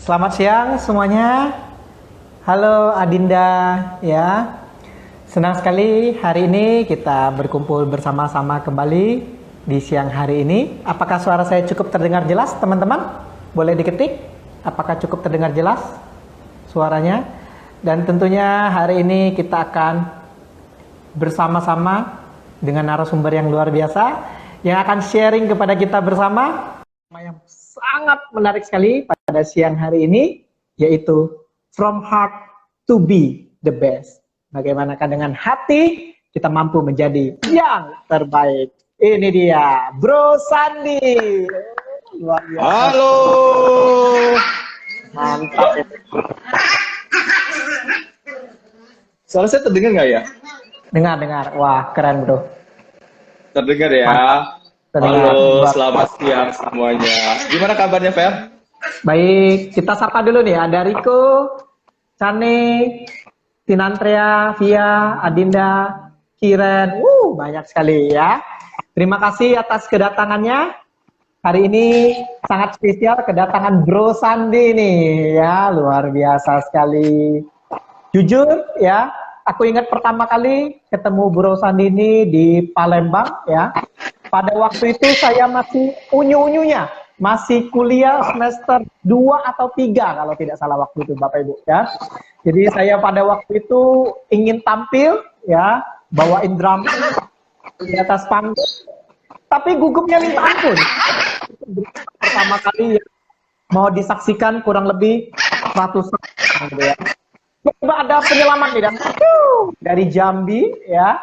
Selamat siang semuanya. Halo Adinda ya. Senang sekali hari ini kita berkumpul bersama-sama kembali di siang hari ini. Apakah suara saya cukup terdengar jelas, teman-teman? Boleh diketik. Apakah cukup terdengar jelas suaranya? Dan tentunya hari ini kita akan bersama-sama dengan narasumber yang luar biasa yang akan sharing kepada kita bersama yang sangat menarik sekali pada siang hari ini, yaitu From Heart to Be the Best. Bagaimanakah dengan hati kita mampu menjadi yang terbaik? Ini dia, Bro Sandi. Luar biasa. Halo. Mantap. Suara saya terdengar nggak ya? Dengar. Wah, keren bro. Terdengar ya. Terdengar. Halo, selamat siang semuanya. Gimana kabarnya, Fer? Baik, kita sapa dulu nih. Ada Riko, Cane, Tinantrea, Via, Adinda, Kiren. Banyak sekali ya. Terima kasih atas kedatangannya. Hari ini sangat spesial kedatangan Bro Sandi nih ya, luar biasa sekali. Jujur ya, aku ingat pertama kali ketemu Bro Sandi ini di Palembang ya. Pada waktu itu saya masih unyu-unyunya, masih kuliah semester 2 atau 3 kalau tidak salah waktu itu Bapak Ibu ya. Jadi saya pada waktu itu ingin tampil ya, bawain drum di atas panggung, tapi gugupnya minta ampun. Pertama kali ya, mau disaksikan kurang lebih 100 gitu ya. Coba ada penyelamat nih dari Jambi ya,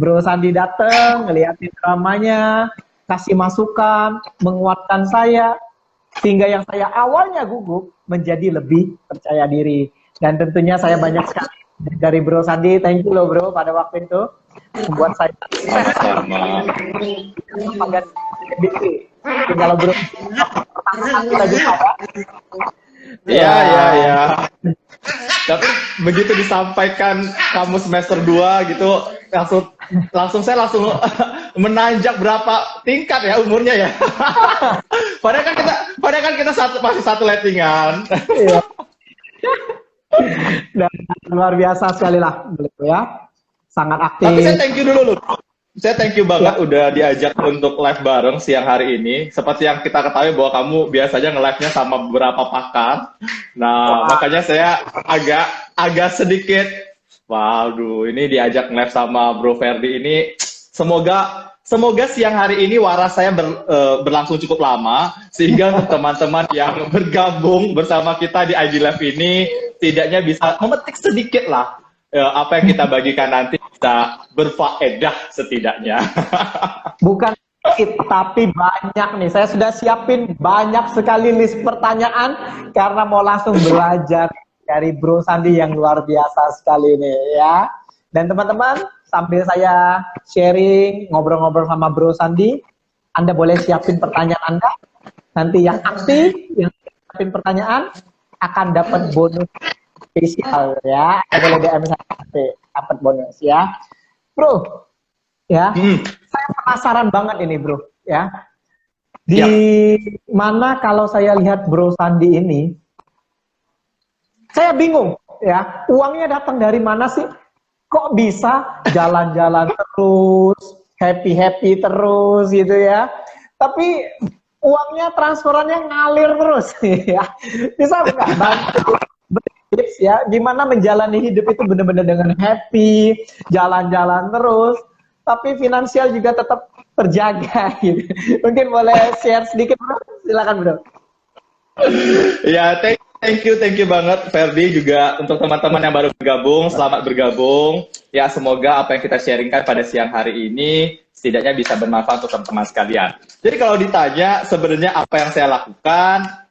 Bro Sandi dateng, ngeliatin dramanya, kasih masukan, menguatkan saya, sehingga yang saya awalnya gugup menjadi lebih percaya diri. Dan tentunya saya banyak sekali dari Bro Sandi, thank you loh bro pada waktu itu, membuat saya Sama-sama. kalau bro pertama kali lagi saya. Iya. Tapi begitu disampaikan kamu semester 2 gitu, langsung saya menanjak berapa tingkat ya umurnya ya. padahal kan kita masih satu lettingan. Iya. Dan luar biasa sekali lah beliau ya. Sangat aktif. Tapi saya thank you dulu loh. Saya thank you banget udah diajak untuk live bareng siang hari ini. Seperti yang kita ketahui bahwa kamu biasanya nge-live-nya sama beberapa pakar. Nah, makanya saya agak sedikit, waduh, ini diajak nge-live sama Bro Ferdi ini. Semoga siang hari ini waras saya berlangsung cukup lama, sehingga teman-teman yang bergabung bersama kita di IG Live ini setidaknya bisa memetik sedikit lah apa yang kita bagikan nanti bisa berfaedah setidaknya. Bukan sedikit, tapi banyak nih. Saya sudah siapin banyak sekali list pertanyaan karena mau langsung belajar dari Bro Sandi yang luar biasa sekali nih ya. Dan teman-teman, sambil saya sharing, ngobrol-ngobrol sama Bro Sandi, Anda boleh siapin pertanyaan Anda. Nanti yang aktif, yang siapin pertanyaan, akan dapat bonus spesial ya. Boleh DM saya nanti dapat bonus ya. Bro, ya, saya penasaran banget ini bro ya. Di mana kalau saya lihat Bro Sandi ini, saya bingung ya, uangnya datang dari mana sih? Kok bisa jalan-jalan terus, happy terus gitu ya. Tapi uangnya transferannya ngalir terus ya. Bisa nggak bantu tips ya, gimana menjalani hidup itu benar-benar dengan happy, jalan-jalan terus, tapi finansial juga tetap terjaga gitu. Mungkin boleh share sedikit bro, silakan bro. Ya, thank you banget Ferdi, juga untuk teman-teman yang baru bergabung, selamat bergabung. Ya, semoga apa yang kita sharingkan pada siang hari ini setidaknya bisa bermanfaat untuk teman-teman sekalian. Jadi kalau ditanya sebenarnya apa yang saya lakukan,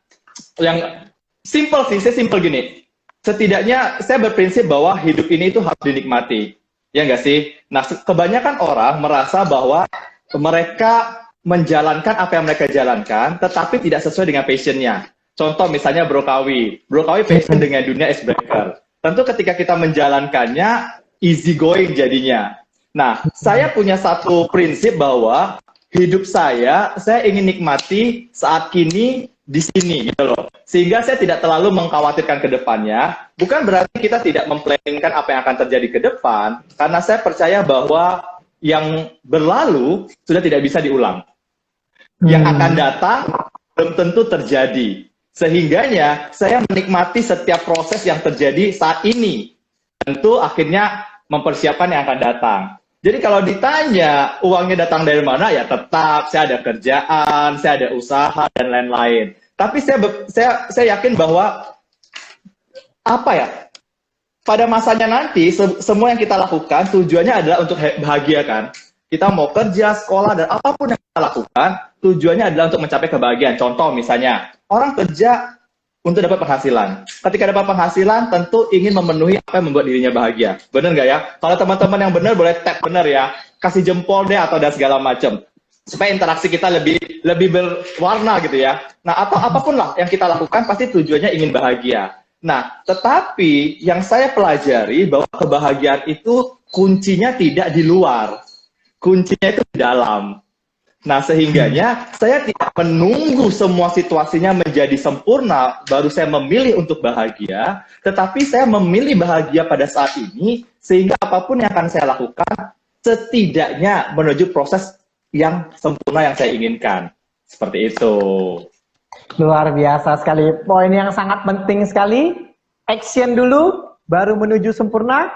yang simple sih, saya simple gini. Setidaknya saya berprinsip bahwa hidup ini itu harus dinikmati. Ya nggak sih? Nah, kebanyakan orang merasa bahwa mereka menjalankan apa yang mereka jalankan, tetapi tidak sesuai dengan passionnya. Contoh misalnya Bro Kawi passion dengan dunia icebreaker. Tentu ketika kita menjalankannya, easy going jadinya. Nah, saya punya satu prinsip bahwa hidup saya ingin nikmati saat kini di sini gitu loh. Sehingga saya tidak terlalu mengkhawatirkan ke depannya. Bukan berarti kita tidak memplanningkan apa yang akan terjadi ke depan, karena saya percaya bahwa yang berlalu sudah tidak bisa diulang. Yang akan datang belum tentu terjadi. Sehingganya saya menikmati setiap proses yang terjadi saat ini. Tentu akhirnya mempersiapkan yang akan datang. Jadi kalau ditanya uangnya datang dari mana, ya tetap saya ada kerjaan, saya ada usaha dan lain-lain. Tapi saya yakin bahwa apa ya? Pada masanya nanti semua yang kita lakukan tujuannya adalah untuk bahagia kan. Kita mau kerja, sekolah dan apapun yang kita lakukan tujuannya adalah untuk mencapai kebahagiaan. Contoh misalnya orang kerja untuk dapat penghasilan. Ketika dapat penghasilan, tentu ingin memenuhi apa yang membuat dirinya bahagia. Benar nggak ya? Kalau teman-teman yang benar, boleh tag benar ya. Kasih jempol deh atau dan segala macam. Supaya interaksi kita lebih berwarna gitu ya. Nah, atau apapun lah yang kita lakukan, pasti tujuannya ingin bahagia. Nah, tetapi yang saya pelajari bahwa kebahagiaan itu kuncinya tidak di luar. Kuncinya itu di dalam. Nah, sehingganya saya tidak menunggu semua situasinya menjadi sempurna, baru saya memilih untuk bahagia, tetapi saya memilih bahagia pada saat ini, sehingga apapun yang akan saya lakukan, setidaknya menuju proses yang sempurna yang saya inginkan. Seperti itu. Luar biasa sekali. Poin yang sangat penting sekali. Action dulu, baru menuju sempurna.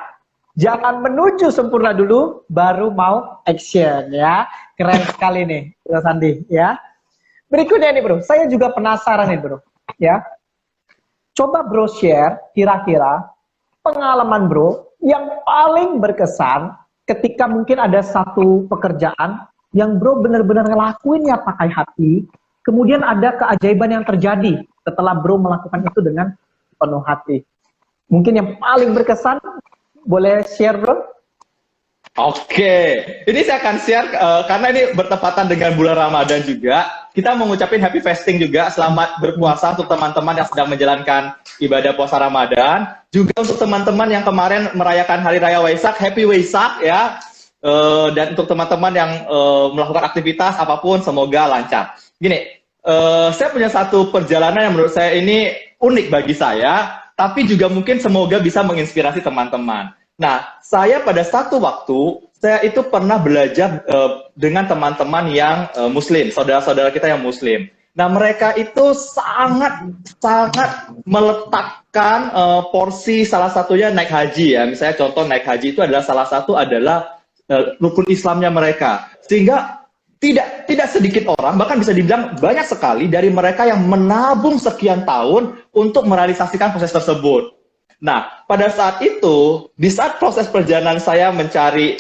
Jangan menuju sempurna dulu, baru mau action ya. Keren sekali nih, Bro Sandi ya. Berikutnya nih Bro, saya juga penasaran nih Bro ya. Coba Bro share kira-kira pengalaman Bro yang paling berkesan ketika mungkin ada satu pekerjaan yang Bro benar-benar ngelakuinnya pakai hati, kemudian ada keajaiban yang terjadi setelah Bro melakukan itu dengan penuh hati. Mungkin yang paling berkesan, boleh share Bro? Oke, ini saya akan share karena ini bertepatan dengan bulan Ramadan juga. Kita mengucapkan happy fasting juga, selamat berpuasa untuk teman-teman yang sedang menjalankan ibadah puasa Ramadan. Juga untuk teman-teman yang kemarin merayakan Hari Raya Waisak, happy Waisak ya. Dan untuk teman-teman yang melakukan aktivitas apapun, semoga lancar. Gini, saya punya satu perjalanan yang menurut saya ini unik bagi saya, tapi juga mungkin semoga bisa menginspirasi teman-teman. Nah, saya pada satu waktu, saya itu pernah belajar dengan teman-teman yang Muslim, saudara-saudara kita yang Muslim. Nah, mereka itu sangat meletakkan porsi salah satunya naik haji ya. Misalnya contoh naik haji itu adalah salah satu adalah rukun Islamnya mereka. Sehingga tidak sedikit orang, bahkan bisa dibilang banyak sekali dari mereka yang menabung sekian tahun untuk merealisasikan proses tersebut. Nah, pada saat itu, di saat proses perjalanan saya mencari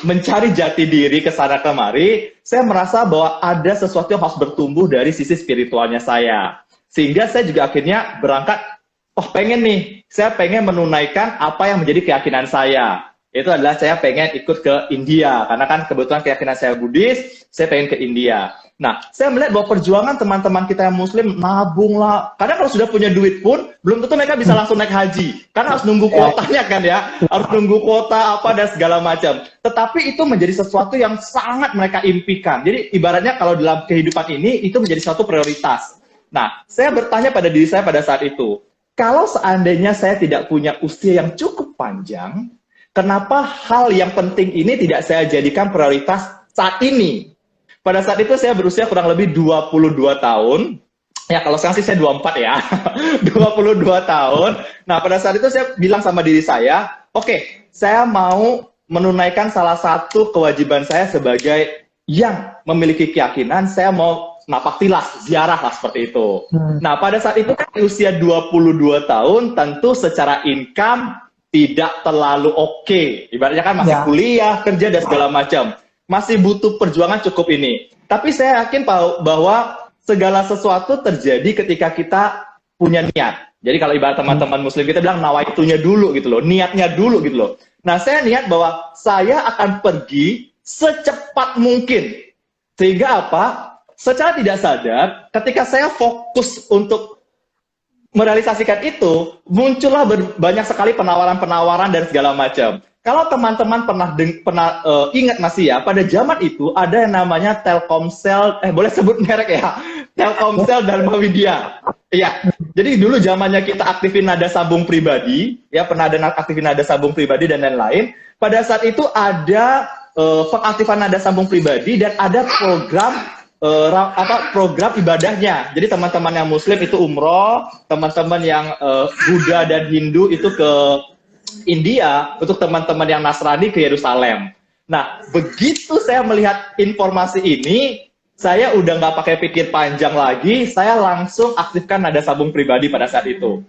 jati diri ke sana kemari, saya merasa bahwa ada sesuatu yang harus bertumbuh dari sisi spiritualnya saya. Sehingga saya juga akhirnya berangkat, saya pengen menunaikan apa yang menjadi keyakinan saya. Itu adalah saya pengen ikut ke India, karena kan kebetulan keyakinan saya Buddhis, saya pengen ke India. Nah, saya melihat bahwa perjuangan teman-teman kita yang Muslim nabung lah. Karena kalau sudah punya duit pun, belum tentu mereka bisa langsung naik haji. Karena harus nunggu kuotanya kan ya. Harus nunggu kuota apa dan segala macam. Tetapi itu menjadi sesuatu yang sangat mereka impikan. Jadi ibaratnya kalau dalam kehidupan ini, itu menjadi suatu prioritas. Nah, saya bertanya pada diri saya pada saat itu, kalau seandainya saya tidak punya usia yang cukup panjang, kenapa hal yang penting ini tidak saya jadikan prioritas saat ini? Pada saat itu saya berusia kurang lebih 22 tahun. Ya, kalau sekarang sih saya 24 ya. 22 tahun. Nah, pada saat itu saya bilang sama diri saya, oke, saya mau menunaikan salah satu kewajiban saya sebagai yang memiliki keyakinan, saya mau napak tilas, ziarah lah seperti itu. Nah, pada saat itu kan di usia 22 tahun, tentu secara income tidak terlalu oke. Ibaratnya kan masih kuliah, kerja, dan segala macam. Masih butuh perjuangan cukup ini. Tapi saya yakin bahwa segala sesuatu terjadi ketika kita punya niat. Jadi kalau ibarat teman-teman Muslim kita bilang nawaitunya dulu gitu loh, niatnya dulu gitu loh. Nah, saya niat bahwa saya akan pergi secepat mungkin. Sehingga apa? Secara tidak sadar, ketika saya fokus untuk merealisasikan itu, muncullah banyak sekali penawaran-penawaran dan segala macam. Kalau teman-teman pernah ingat masih ya, pada zaman itu ada yang namanya Telkomsel, boleh sebut merek ya, Telkomsel Dharma Widya. Iya. Jadi dulu zamannya kita aktifin nada sambung pribadi, ya pernah ada aktifin nada sambung pribadi dan lain-lain. Pada saat itu ada pengaktifan nada sambung pribadi dan ada program ibadahnya. Jadi teman-teman yang Muslim itu umroh, teman-teman yang Buddha dan Hindu itu ke India, untuk teman-teman yang Nasrani ke Yerusalem. Nah, begitu saya melihat informasi ini, saya udah nggak pakai pikir panjang lagi, saya langsung aktifkan nada sambung pribadi pada saat itu.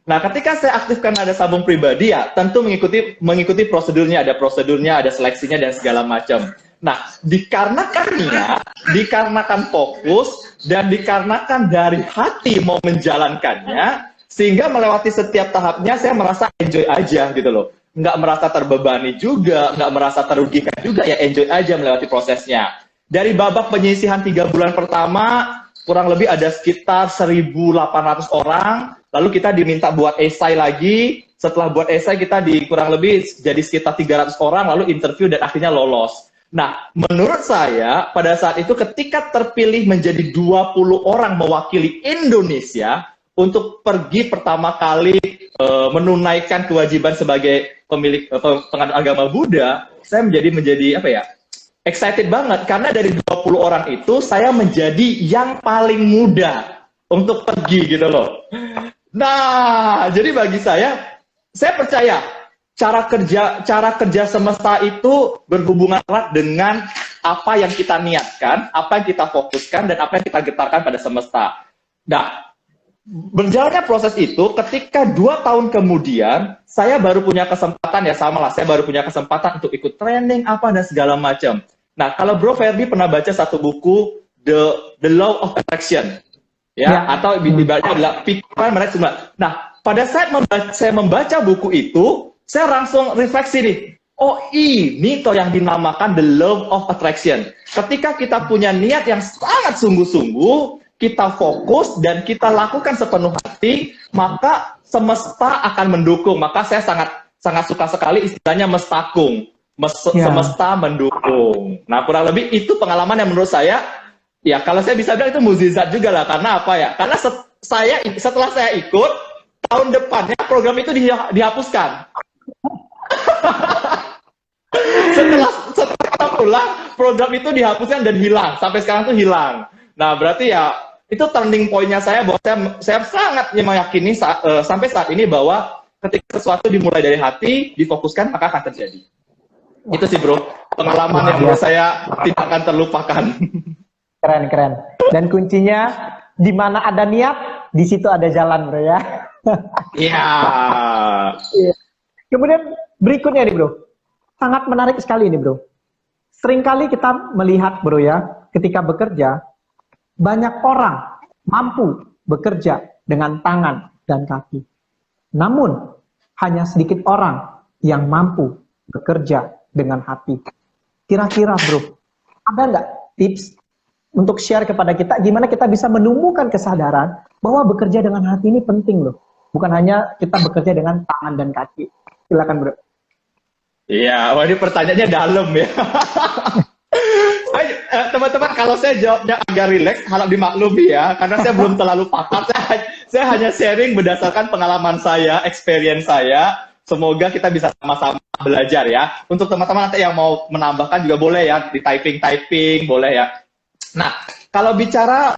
Nah, ketika saya aktifkan nada sambung pribadi, ya tentu mengikuti prosedurnya, ada seleksinya dan segala macam. Nah, dikarenakan fokus, dan dikarenakan dari hati mau menjalankannya, sehingga melewati setiap tahapnya saya merasa enjoy aja gitu loh. Nggak merasa terbebani juga, nggak merasa terugikan juga, ya enjoy aja melewati prosesnya. Dari babak penyisihan 3 bulan pertama, kurang lebih ada sekitar 1.800 orang, lalu kita diminta buat esai lagi, setelah buat esai kita kurang lebih jadi sekitar 300 orang, lalu interview dan akhirnya lolos. Nah, menurut saya, pada saat itu ketika terpilih menjadi 20 orang mewakili Indonesia, untuk pergi pertama kali menunaikan kewajiban sebagai penganut agama Buddha, saya menjadi apa ya, excited banget, karena dari 20 orang itu, saya menjadi yang paling muda untuk pergi gitu loh. Nah, jadi bagi saya percaya, cara kerja semesta itu berhubungan erat dengan apa yang kita niatkan, apa yang kita fokuskan, dan apa yang kita getarkan pada semesta. Nah, berjalannya proses itu, ketika 2 tahun kemudian, saya baru punya kesempatan, saya baru punya kesempatan untuk ikut training, apa, dan segala macam. Nah, kalau Bro Ferdi pernah baca satu buku, The Law of Attraction, atau ibaratnya adalah pikiran menarik semula. Nah, pada saat saya membaca buku itu, saya langsung refleksi nih, oh ini toh yang dinamakan The Law of Attraction. Ketika kita punya niat yang sangat sungguh-sungguh, kita fokus dan kita lakukan sepenuh hati, maka semesta akan mendukung. Maka saya sangat suka sekali istilahnya mestakung. Semesta mendukung. Nah, kurang lebih itu pengalaman yang menurut saya, ya kalau saya bisa bilang itu mukjizat juga lah. Karena apa ya? Karena setelah saya ikut, tahun depannya program itu dihapuskan. setelah kita pulang, program itu dihapuskan dan hilang. Sampai sekarang tuh hilang. Nah, berarti ya itu turning point-nya saya, bahwa saya sangat meyakini sampai saat ini bahwa ketika sesuatu dimulai dari hati, difokuskan, maka akan terjadi. Itu sih bro, pengalaman yang menurut saya tidak akan terlupakan. Keren. Dan kuncinya, di mana ada niat, di situ ada jalan bro ya. Iya. Kemudian berikutnya nih bro, sangat menarik sekali nih bro. Seringkali kita melihat bro ya, ketika bekerja, banyak orang mampu bekerja dengan tangan dan kaki. Namun, hanya sedikit orang yang mampu bekerja dengan hati. Kira-kira bro, ada nggak tips untuk share kepada kita gimana kita bisa menumbuhkan kesadaran bahwa bekerja dengan hati ini penting loh. Bukan hanya kita bekerja dengan tangan dan kaki. Silakan bro. Iya, ini pertanyaannya dalam ya. Teman-teman, kalau saya jawabnya agak rileks, harap dimaklumi ya, karena saya belum terlalu pakar. Saya hanya sharing berdasarkan pengalaman saya, experience saya. Semoga kita bisa sama-sama belajar ya. Untuk teman-teman nanti yang mau menambahkan juga boleh ya, di typing boleh ya. Nah, kalau bicara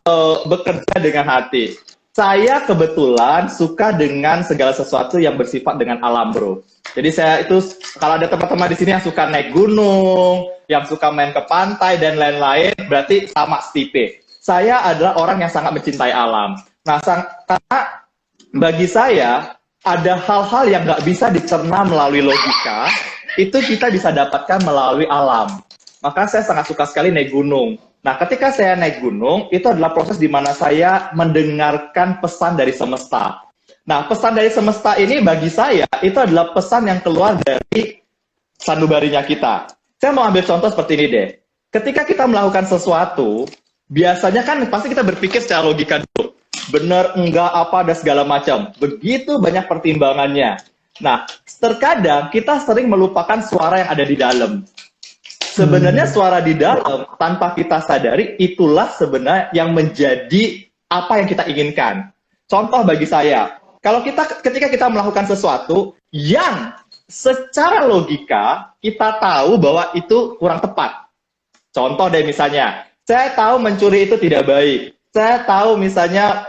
bekerja dengan hati, saya kebetulan suka dengan segala sesuatu yang bersifat dengan alam bro. Jadi saya itu, kalau ada teman-teman di sini yang suka naik gunung, yang suka main ke pantai dan lain-lain, berarti sama setipe. Saya adalah orang yang sangat mencintai alam. Nah, karena bagi saya, ada hal-hal yang nggak bisa dicerna melalui logika, itu kita bisa dapatkan melalui alam. Maka saya sangat suka sekali naik gunung. Nah, ketika saya naik gunung, itu adalah proses di mana saya mendengarkan pesan dari semesta. Nah, pesan dari semesta ini bagi saya, itu adalah pesan yang keluar dari sanubarinya kita. Saya mau ambil contoh seperti ini deh. Ketika kita melakukan sesuatu, biasanya kan pasti kita berpikir secara logika dulu. Benar, enggak, apa, dan segala macam. Begitu banyak pertimbangannya. Nah, terkadang kita sering melupakan suara yang ada di dalam. Sebenarnya suara di dalam tanpa kita sadari itulah sebenarnya yang menjadi apa yang kita inginkan. Contoh bagi saya, kalau ketika kita melakukan sesuatu yang secara logika kita tahu bahwa itu kurang tepat. Contoh deh misalnya, saya tahu mencuri itu tidak baik. Saya tahu misalnya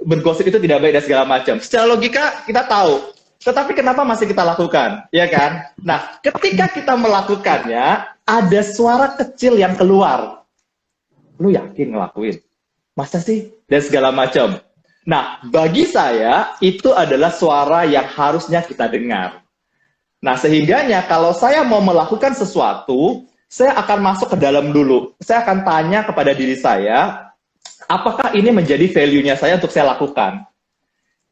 bergosip itu tidak baik dan segala macam. Secara logika kita tahu. Tetapi kenapa masih kita lakukan? Ya kan? Nah, ketika kita melakukannya, ada suara kecil yang keluar. Lu yakin ngelakuin? Masa sih? Dan segala macam. Nah, bagi saya, itu adalah suara yang harusnya kita dengar. Nah, sehingganya kalau saya mau melakukan sesuatu, saya akan masuk ke dalam dulu. Saya akan tanya kepada diri saya, apakah ini menjadi value-nya saya untuk saya lakukan?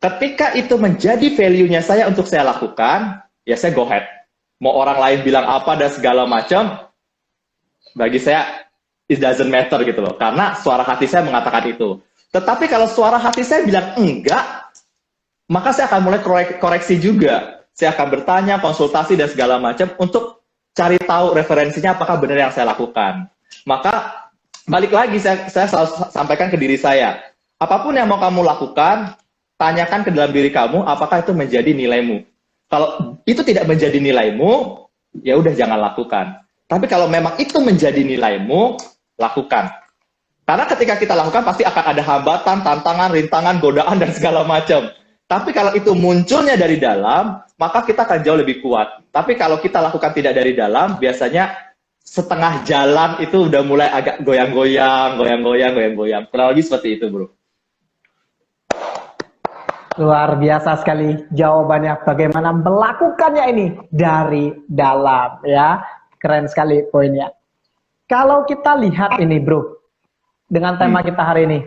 Ketika itu menjadi value-nya saya untuk saya lakukan, ya saya go ahead. Mau orang lain bilang apa dan segala macam, bagi saya, it doesn't matter gitu loh. Karena suara hati saya mengatakan itu. Tetapi kalau suara hati saya bilang enggak, maka saya akan mulai koreksi juga. Saya akan bertanya, konsultasi, dan segala macam untuk cari tahu referensinya apakah benar yang saya lakukan. Maka, balik lagi, saya selalu sampaikan ke diri saya, apapun yang mau kamu lakukan, tanyakan ke dalam diri kamu, apakah itu menjadi nilaimu. Kalau itu tidak menjadi nilaimu, ya udah jangan lakukan. Tapi kalau memang itu menjadi nilaimu, lakukan. Karena ketika kita lakukan, pasti akan ada hambatan, tantangan, rintangan, godaan, dan segala macam. Tapi kalau itu munculnya dari dalam, maka kita akan jauh lebih kuat. Tapi kalau kita lakukan tidak dari dalam, biasanya setengah jalan itu udah mulai agak goyang-goyang. Kurang lebih seperti itu, bro. Luar biasa sekali jawabannya, bagaimana melakukannya ini dari dalam, ya. Keren sekali poinnya. Kalau kita lihat ini, bro, dengan tema kita hari ini,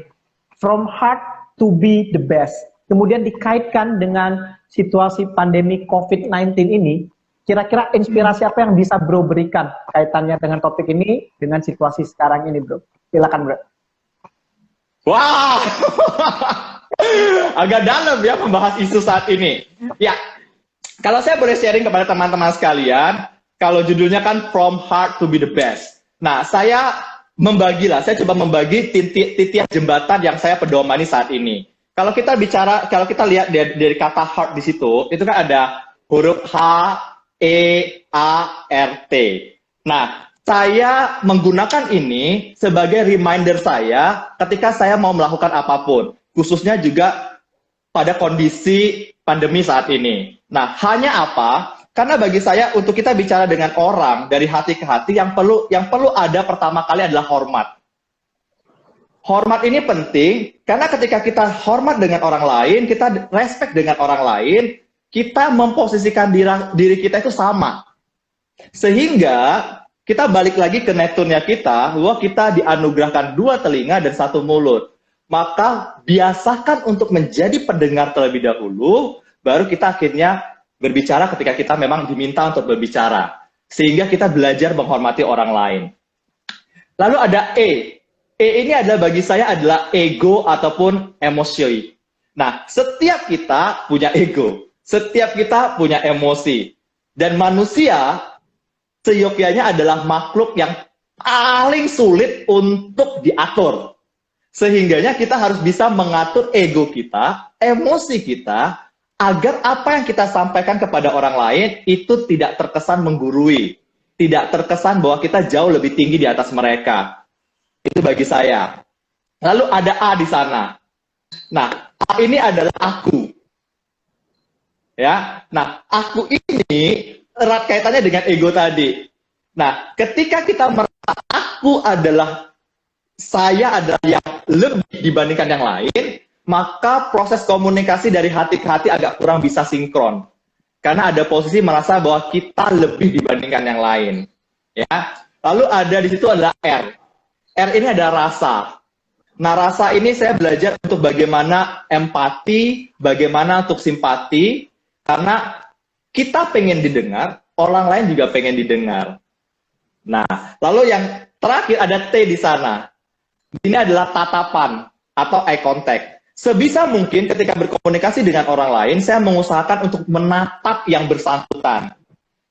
from heart to be the best, kemudian dikaitkan dengan situasi pandemi COVID-19 ini, kira-kira inspirasi apa yang bisa bro berikan kaitannya dengan topik ini, dengan situasi sekarang ini, bro? Silakan, bro. Wah, agak dalam ya membahas isu saat ini. Ya, kalau saya boleh sharing kepada teman-teman sekalian, kalau judulnya kan From Heart to be the Best. Nah, saya coba membagi titian jembatan yang saya pedomani saat ini. Kalau kita lihat dari kata heart di situ, itu kan ada huruf H, E, A, R, T. Nah, saya menggunakan ini sebagai reminder saya ketika saya mau melakukan apapun, khususnya juga pada kondisi pandemi saat ini. Nah, hanya apa? Karena bagi saya untuk kita bicara dengan orang dari hati ke hati, yang perlu ada pertama kali adalah hormat. Hormat ini penting karena ketika kita hormat dengan orang lain, kita respect dengan orang lain, kita memposisikan diri kita itu sama. Sehingga kita balik lagi ke naturnya kita, bahwa kita dianugerahkan 2 telinga dan 1 mulut. Maka biasakan untuk menjadi pendengar terlebih dahulu, baru kita akhirnya berbicara ketika kita memang diminta untuk berbicara. Sehingga kita belajar menghormati orang lain. Lalu ada E. E ini adalah bagi saya adalah ego ataupun emosi. Nah, setiap kita punya ego. Setiap kita punya emosi. Dan manusia seyogyanya adalah makhluk yang paling sulit untuk diatur. Sehingganya kita harus bisa mengatur ego kita, emosi kita, agar apa yang kita sampaikan kepada orang lain itu tidak terkesan menggurui. Tidak terkesan bahwa kita jauh lebih tinggi di atas mereka. Itu bagi saya. Lalu ada A di sana. Nah, A ini adalah aku. Ya, nah aku ini erat kaitannya dengan ego tadi. Nah, ketika kita merasa saya adalah yang lebih dibandingkan yang lain, maka proses komunikasi dari hati ke hati agak kurang bisa sinkron. Karena ada posisi merasa bahwa kita lebih dibandingkan yang lain. Ya, lalu ada di situ adalah R. R ini ada rasa. Nah, rasa ini saya belajar untuk bagaimana empati, bagaimana untuk simpati, karena kita pengen didengar, orang lain juga pengen didengar. Nah, lalu yang terakhir ada T di sana. Ini adalah tatapan atau eye contact. Sebisa mungkin ketika berkomunikasi dengan orang lain, saya mengusahakan untuk menatap yang bersangkutan.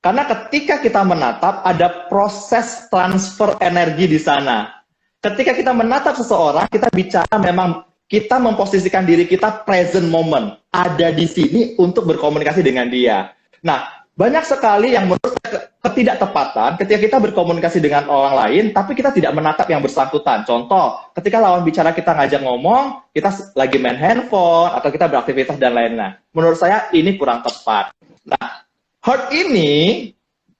Karena ketika kita menatap, ada proses transfer energi di sana. Ketika kita menatap seseorang, kita bicara memang kita memposisikan diri kita present moment. Ada di sini untuk berkomunikasi dengan dia. Nah, banyak sekali yang menurut saya ketidaktepatan ketika kita berkomunikasi dengan orang lain, tapi kita tidak menatap yang bersangkutan. Contoh, ketika lawan bicara kita ngajak ngomong, kita lagi main handphone, atau kita beraktivitas dan lain-lain. Menurut saya ini kurang tepat. Nah, Heart ini,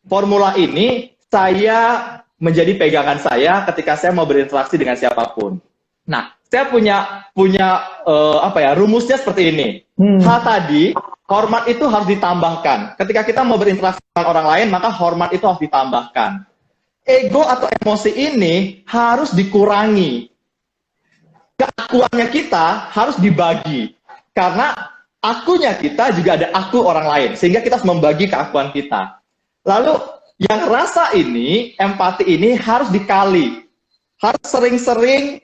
formula ini, saya menjadi pegangan saya ketika saya mau berinteraksi dengan siapapun. Nah, saya punya rumusnya seperti ini. Hal tadi, hormat itu harus ditambahkan. Ketika kita mau berinteraksi dengan orang lain, maka hormat itu harus ditambahkan. Ego atau emosi ini harus dikurangi. Keakuannya kita harus dibagi. Karena akunya kita juga ada aku orang lain, sehingga kita harus membagi keakuan kita. Lalu yang rasa ini, empati ini harus dikali, harus sering-sering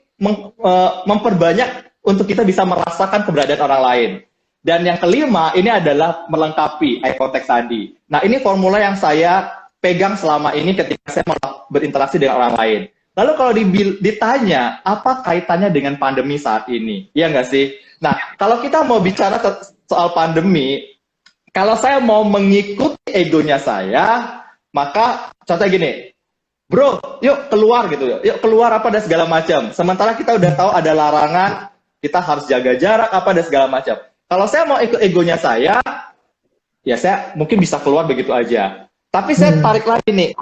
memperbanyak untuk kita bisa merasakan keberadaan orang lain. Dan yang kelima ini adalah melengkapi eye contact tadi. Nah, ini formula yang saya pegang selama ini ketika saya berinteraksi dengan orang lain. Lalu kalau ditanya apa kaitannya dengan pandemi saat ini, iya nggak sih? Nah, kalau kita mau bicara soal pandemi, kalau saya mau mengikuti egonya saya, maka contohnya gini, bro, yuk keluar gitu, yuk keluar apa dan segala macam. Sementara kita udah tahu ada larangan, kita harus jaga jarak apa dan segala macam. Kalau saya mau ikut egonya saya, ya saya mungkin bisa keluar begitu aja. Tapi saya tarik lagi nih,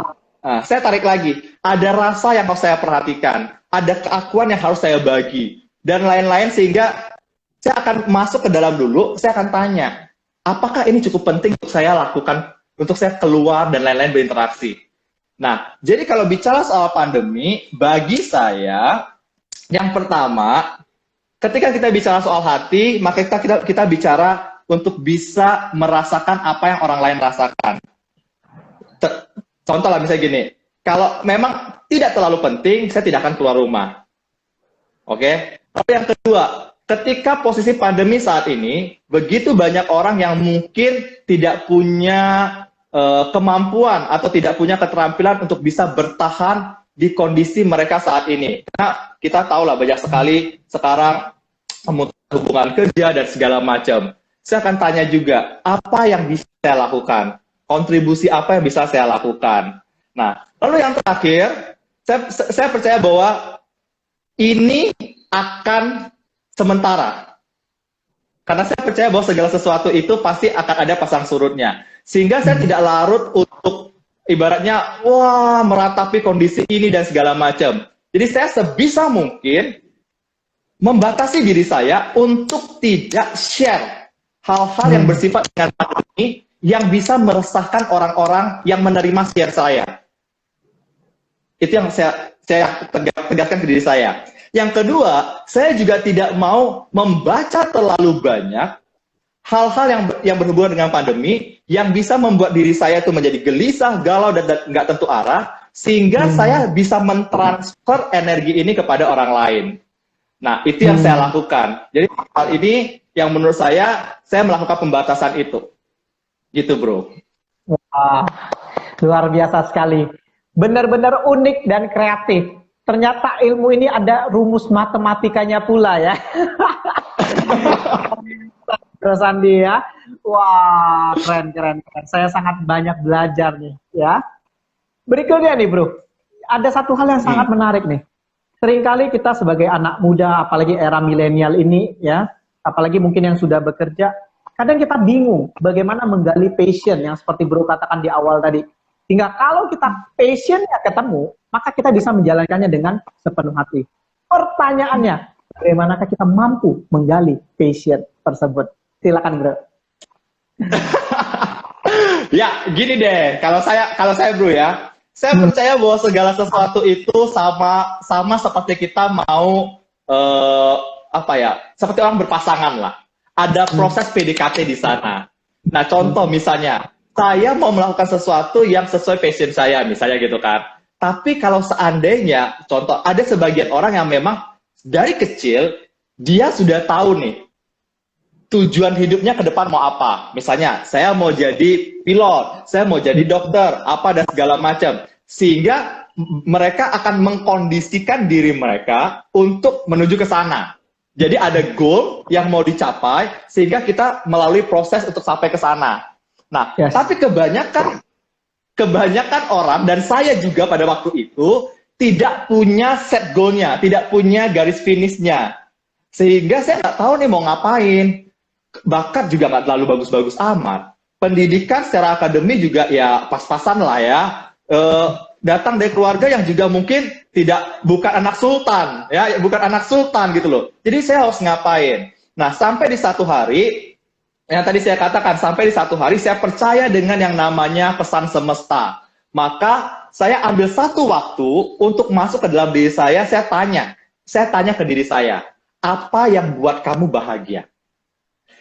ada rasa yang harus saya perhatikan, ada keakuan yang harus saya bagi, dan lain-lain sehingga saya akan masuk ke dalam dulu, saya akan tanya, apakah ini cukup penting untuk saya lakukan, untuk saya keluar dan lain-lain berinteraksi. Nah, jadi kalau bicara soal pandemi, bagi saya, yang pertama, ketika kita bicara soal hati, maka kita bicara untuk bisa merasakan apa yang orang lain rasakan. Contoh lah misalnya gini, kalau memang tidak terlalu penting, saya tidak akan keluar rumah. Oke? Tapi yang kedua, ketika posisi pandemi saat ini, begitu banyak orang yang mungkin tidak punya kemampuan atau tidak punya keterampilan untuk bisa bertahan di kondisi mereka saat ini. Karena kita tahu lah banyak sekali sekarang hubungan kerja dan segala macam. Saya akan tanya juga, apa yang bisa saya lakukan? Kontribusi apa yang bisa saya lakukan? Nah, lalu yang terakhir, saya percaya bahwa ini akan sementara. Karena saya percaya bahwa segala sesuatu itu pasti akan ada pasang surutnya. Sehingga saya tidak larut untuk ibaratnya, wah meratapi kondisi ini dan segala macam. Jadi saya sebisa mungkin membatasi diri saya untuk tidak share hal-hal yang bersifat dengan pandemi yang bisa meresahkan orang-orang yang menerima share saya. Itu yang saya tegaskan ke diri saya. Yang kedua, saya juga tidak mau membaca terlalu banyak hal-hal yang berhubungan dengan pandemi yang bisa membuat diri saya itu menjadi gelisah, galau, dan nggak tentu arah, sehingga saya bisa mentransfer energi ini kepada orang lain. Nah, itu yang saya lakukan. Jadi hal ini yang menurut saya melakukan pembatasan itu. Gitu, bro. Wah, luar biasa sekali. Benar-benar unik dan kreatif. Ternyata ilmu ini ada rumus matematikanya pula ya. Terus Andi ya. Wah, keren. Saya sangat banyak belajar nih ya. Berikutnya nih bro, ada satu hal yang sangat menarik nih. Seringkali kita sebagai anak muda, apalagi era milenial ini ya, apalagi mungkin yang sudah bekerja, kadang kita bingung bagaimana menggali passion yang seperti bro katakan di awal tadi. Hingga kalau kita passionnya ketemu, maka kita bisa menjalankannya dengan sepenuh hati. Pertanyaannya, bagaimanakah kita mampu menggali passion tersebut? Silakan bro. Ya, gini deh. Kalau saya bro ya, saya percaya bahwa segala sesuatu itu sama seperti kita mau seperti orang berpasangan lah. Ada proses PDKT di sana. Nah, contoh misalnya, saya mau melakukan sesuatu yang sesuai passion saya, misalnya gitu kan. Tapi kalau seandainya, contoh, ada sebagian orang yang memang dari kecil, dia sudah tahu nih, tujuan hidupnya ke depan mau apa. Misalnya, saya mau jadi pilot, saya mau jadi dokter, apa dan segala macam. Sehingga mereka akan mengkondisikan diri mereka untuk menuju ke sana. Jadi ada goal yang mau dicapai, sehingga kita melalui proses untuk sampai ke sana. Nah, tapi kebanyakan orang, dan saya juga pada waktu itu, tidak punya set goal-nya, tidak punya garis finish-nya. Sehingga saya nggak tahu nih mau ngapain. Bakat juga nggak terlalu bagus-bagus amat. Pendidikan secara akademi juga ya pas-pasan lah ya. Datang dari keluarga yang juga mungkin bukan anak sultan, ya, bukan anak sultan gitu loh. Jadi saya harus ngapain? Nah, sampai di satu hari, yang tadi saya katakan, sampai di satu hari saya percaya dengan yang namanya pesan semesta. Maka saya ambil satu waktu untuk masuk ke dalam diri saya tanya ke diri saya, apa yang buat kamu bahagia?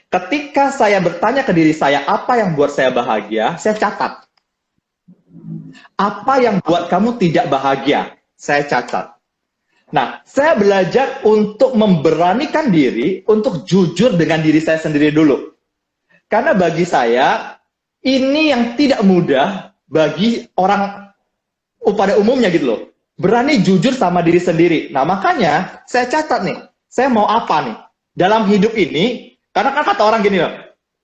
Ketika saya bertanya ke diri saya, apa yang buat saya bahagia, saya catat. Apa yang buat kamu tidak bahagia, saya catat. Nah, saya belajar untuk memberanikan diri, untuk jujur dengan diri saya sendiri dulu. Karena bagi saya, ini yang tidak mudah bagi orang pada umumnya gitu loh. Berani jujur sama diri sendiri. Nah, makanya saya catat nih, saya mau apa nih? Dalam hidup ini, karena kan kata orang gini loh,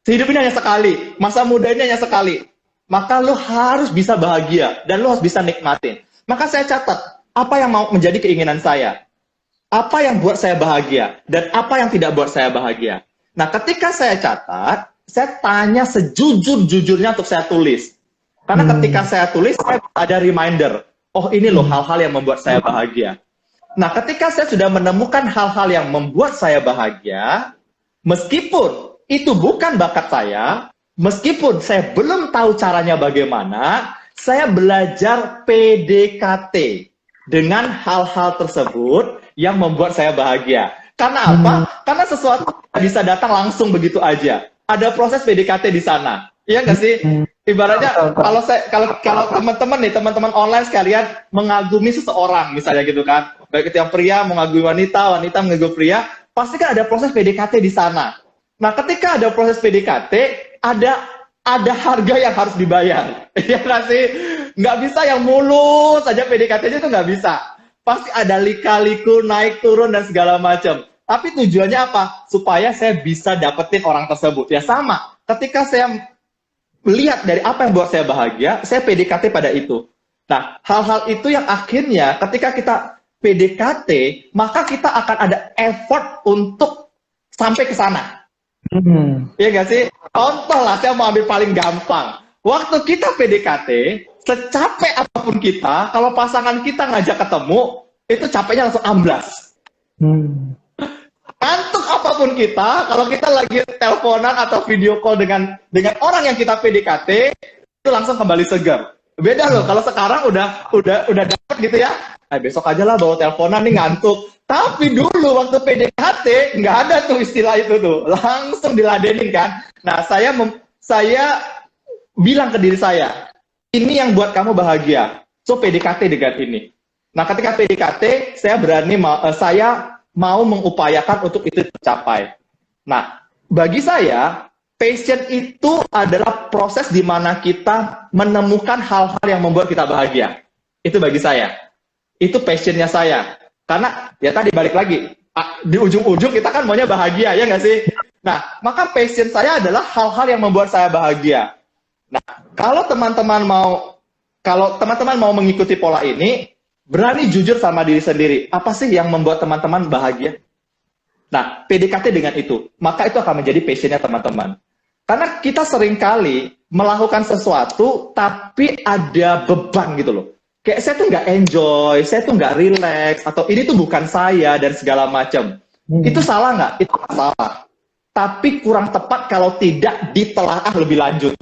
hidup ini hanya sekali, masa muda ini hanya sekali. Maka lo harus bisa bahagia, dan lo harus bisa nikmatin. Maka saya catat, apa yang mau menjadi keinginan saya? Apa yang buat saya bahagia? Dan apa yang tidak buat saya bahagia? Nah, ketika saya catat, saya tanya sejujur-jujurnya untuk saya tulis. Karena ketika saya tulis, saya ada reminder. Oh, ini loh hal-hal yang membuat saya bahagia. Nah, ketika saya sudah menemukan hal-hal yang membuat saya bahagia, meskipun itu bukan bakat saya, meskipun saya belum tahu caranya bagaimana, saya belajar PDKT dengan hal-hal tersebut yang membuat saya bahagia. Karena apa? Karena sesuatu bisa datang langsung begitu aja. Ada proses PDKT di sana. Iya nggak sih? Ibaratnya kalau teman-teman online sekalian mengagumi seseorang misalnya gitu kan. Baik itu yang pria mengagumi wanita, wanita mengagumi pria, pasti kan ada proses PDKT di sana. Nah, ketika ada proses PDKT, ada harga yang harus dibayar. Iya nggak sih? Nggak bisa yang mulus saja PDKT-nya itu nggak bisa. Pasti ada lika-liku, naik turun dan segala macam. Tapi tujuannya apa? Supaya saya bisa dapetin orang tersebut. Ya sama, ketika saya melihat dari apa yang buat saya bahagia, saya PDKT pada itu. Nah, hal-hal itu yang akhirnya ketika kita PDKT, maka kita akan ada effort untuk sampai ke sana. Iya nggak sih? Contoh lah, saya mau ambil paling gampang. Waktu kita PDKT, secapek apapun kita, kalau pasangan kita ngajak ketemu, itu capeknya langsung amblas. Antuk apapun kita, kalau kita lagi teleponan atau video call dengan orang yang kita PDKT, itu langsung kembali segar. Beda loh, kalau sekarang udah dapet gitu ya, besok aja lah bawa teleponan nih ngantuk. Tapi dulu waktu PDKT nggak ada tuh istilah itu tuh, langsung diladenin kan. Nah, saya bilang ke diri saya, ini yang buat kamu bahagia, so PDKT dengan ini. Nah, ketika PDKT, saya mau mengupayakan untuk itu tercapai. Nah, bagi saya, passion itu adalah proses di mana kita menemukan hal-hal yang membuat kita bahagia. Itu bagi saya. Itu passionnya saya. Karena, ya tadi balik lagi, di ujung-ujung kita kan maunya bahagia, ya nggak sih? Nah, maka passion saya adalah hal-hal yang membuat saya bahagia. Nah, kalau teman-teman mau mengikuti pola ini, berani jujur sama diri sendiri. Apa sih yang membuat teman-teman bahagia? Nah, PDKT dengan itu. Maka itu akan menjadi passionnya teman-teman. Karena kita seringkali melakukan sesuatu, tapi ada beban gitu loh. Kayak saya tuh nggak enjoy, saya tuh nggak relax, atau ini tuh bukan saya, dan segala macam. Itu salah nggak? Itu salah. Tapi kurang tepat kalau tidak ditelaah lebih lanjut.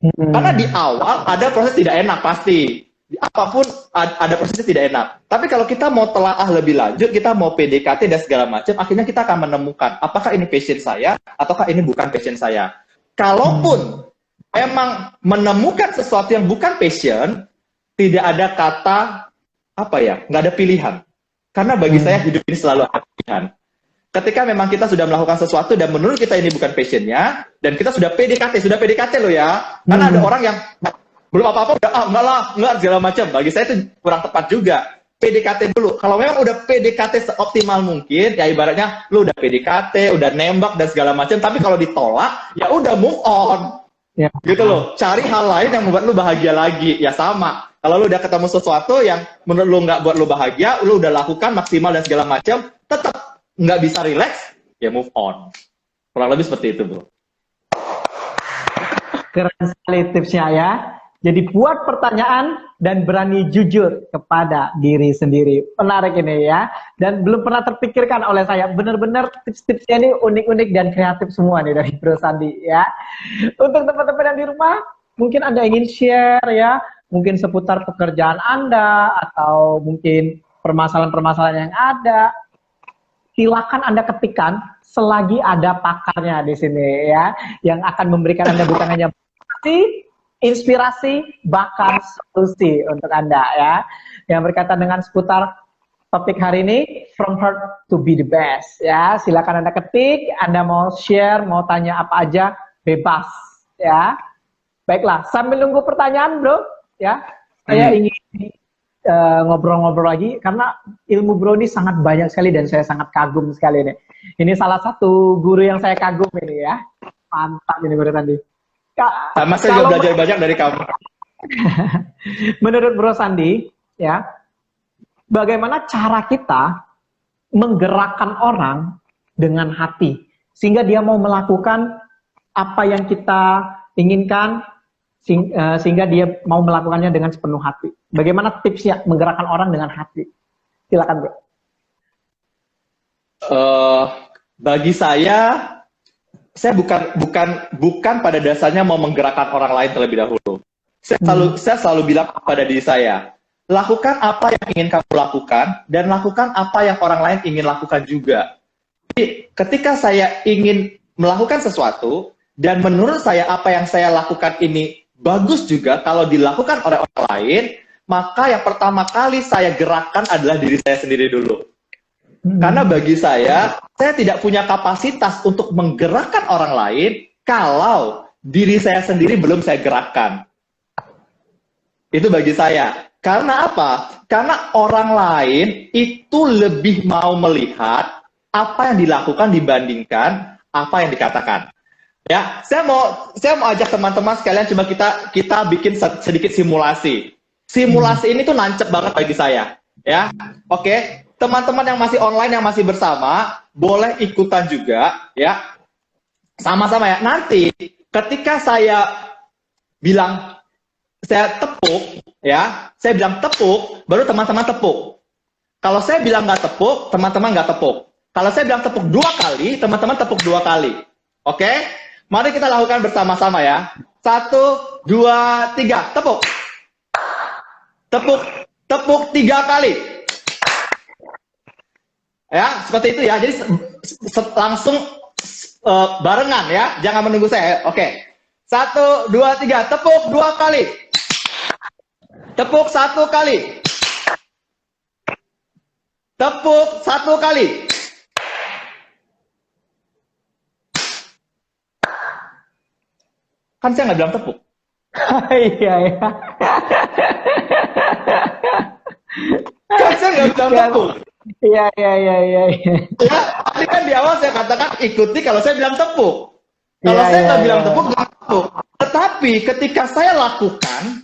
Karena di awal ada proses tidak enak pasti. Apapun ada prosesnya tidak enak. Tapi kalau kita mau telaah lebih lanjut, kita mau PDKT dan segala macam, akhirnya kita akan menemukan apakah ini passion saya ataukah ini bukan passion saya. Kalaupun emang menemukan sesuatu yang bukan passion, tidak ada kata nggak ada pilihan. Karena bagi saya hidup ini selalu ada pilihan. ketika memang kita sudah melakukan sesuatu dan menurut kita ini bukan passionnya, dan kita sudah PDKT loh ya. Karena ada orang yang belum apa-apa udah enggak segala macam. Bagi saya itu kurang tepat juga. PDKT dulu. Kalau memang udah PDKT seoptimal mungkin, ya ibaratnya lu udah PDKT, udah nembak dan segala macam, tapi kalau ditolak, ya udah move on. Ya. Gitu loh. Cari hal lain yang membuat lu bahagia lagi. Ya sama. Kalau lu udah ketemu sesuatu yang menurut lu nggak buat lu bahagia, lu udah lakukan maksimal dan segala macam, tetap nggak bisa relax, ya move on. Kurang lebih seperti itu, bro. Keren sekali tipsnya ya. Jadi buat pertanyaan dan berani jujur kepada diri sendiri. Menarik ini ya. Dan belum pernah terpikirkan oleh saya. Benar-benar tips-tipsnya ini unik-unik dan kreatif semua nih dari Bro Sandi ya. Untuk teman-teman yang di rumah, mungkin Anda ingin share ya. Mungkin seputar pekerjaan Anda atau mungkin permasalahan-permasalahan yang ada. Silakan Anda ketikkan selagi ada pakarnya di sini ya, yang akan memberikan Anda bukan hanya inspirasi, bahkan solusi untuk Anda ya, yang berkaitan dengan seputar topik hari ini, from heart to be the best ya. Silakan Anda ketik, Anda mau share, mau tanya apa aja, bebas ya. Baiklah, sambil nunggu pertanyaan bro ya, saya ingin ngobrol-ngobrol lagi karena ilmu bro ini sangat banyak sekali dan saya sangat kagum sekali nih. Ini salah satu guru yang saya kagum ini ya. Mantap ini Bro Sandi. Sama saya juga belajar banyak dari kamu. Menurut Bro Sandi ya, bagaimana cara kita menggerakkan orang dengan hati sehingga dia mau melakukan apa yang kita inginkan, sehingga dia mau melakukannya dengan sepenuh hati. Bagaimana tipsnya menggerakkan orang dengan hati? Silakan bro. Bagi saya bukan pada dasarnya mau menggerakkan orang lain terlebih dahulu. Saya selalu bilang pada diri saya, lakukan apa yang ingin kamu lakukan dan lakukan apa yang orang lain ingin lakukan juga. Jadi ketika saya ingin melakukan sesuatu dan menurut saya apa yang saya lakukan ini bagus juga kalau dilakukan oleh orang lain, maka yang pertama kali saya gerakkan adalah diri saya sendiri dulu. Karena bagi saya tidak punya kapasitas untuk menggerakkan orang lain kalau diri saya sendiri belum saya gerakkan. Itu bagi saya. Karena apa? Karena orang lain itu lebih mau melihat apa yang dilakukan dibandingkan apa yang dikatakan. Ya, saya mau ajak teman-teman sekalian cuma kita bikin sedikit simulasi. Simulasi ini tuh nancep banget bagi saya. Ya, oke. Teman-teman yang masih online, yang masih bersama, boleh ikutan juga, ya. Sama-sama ya. Nanti ketika saya bilang saya tepuk, ya, saya bilang tepuk, baru teman-teman tepuk. Kalau saya bilang nggak tepuk, teman-teman nggak tepuk. Kalau saya bilang tepuk 2 kali, teman-teman tepuk 2 kali. Oke? Mari kita lakukan bersama-sama ya. 1, 2, 3, tepuk. Tepuk 3 kali. Ya, seperti itu ya. Jadi langsung barengan ya. Jangan menunggu saya. Oke. 1, 2, 3, tepuk 2 kali. Tepuk 1 kali. Tepuk 1 kali. Kan saya nggak bilang tepuk. Iya, iya. Kan saya nggak bilang tepuk. Iya. Ya, tadi kan di awal saya katakan ikuti kalau saya bilang tepuk. Kalau saya nggak bilang tepuk, nggak tepuk. Tetapi ketika saya lakukan,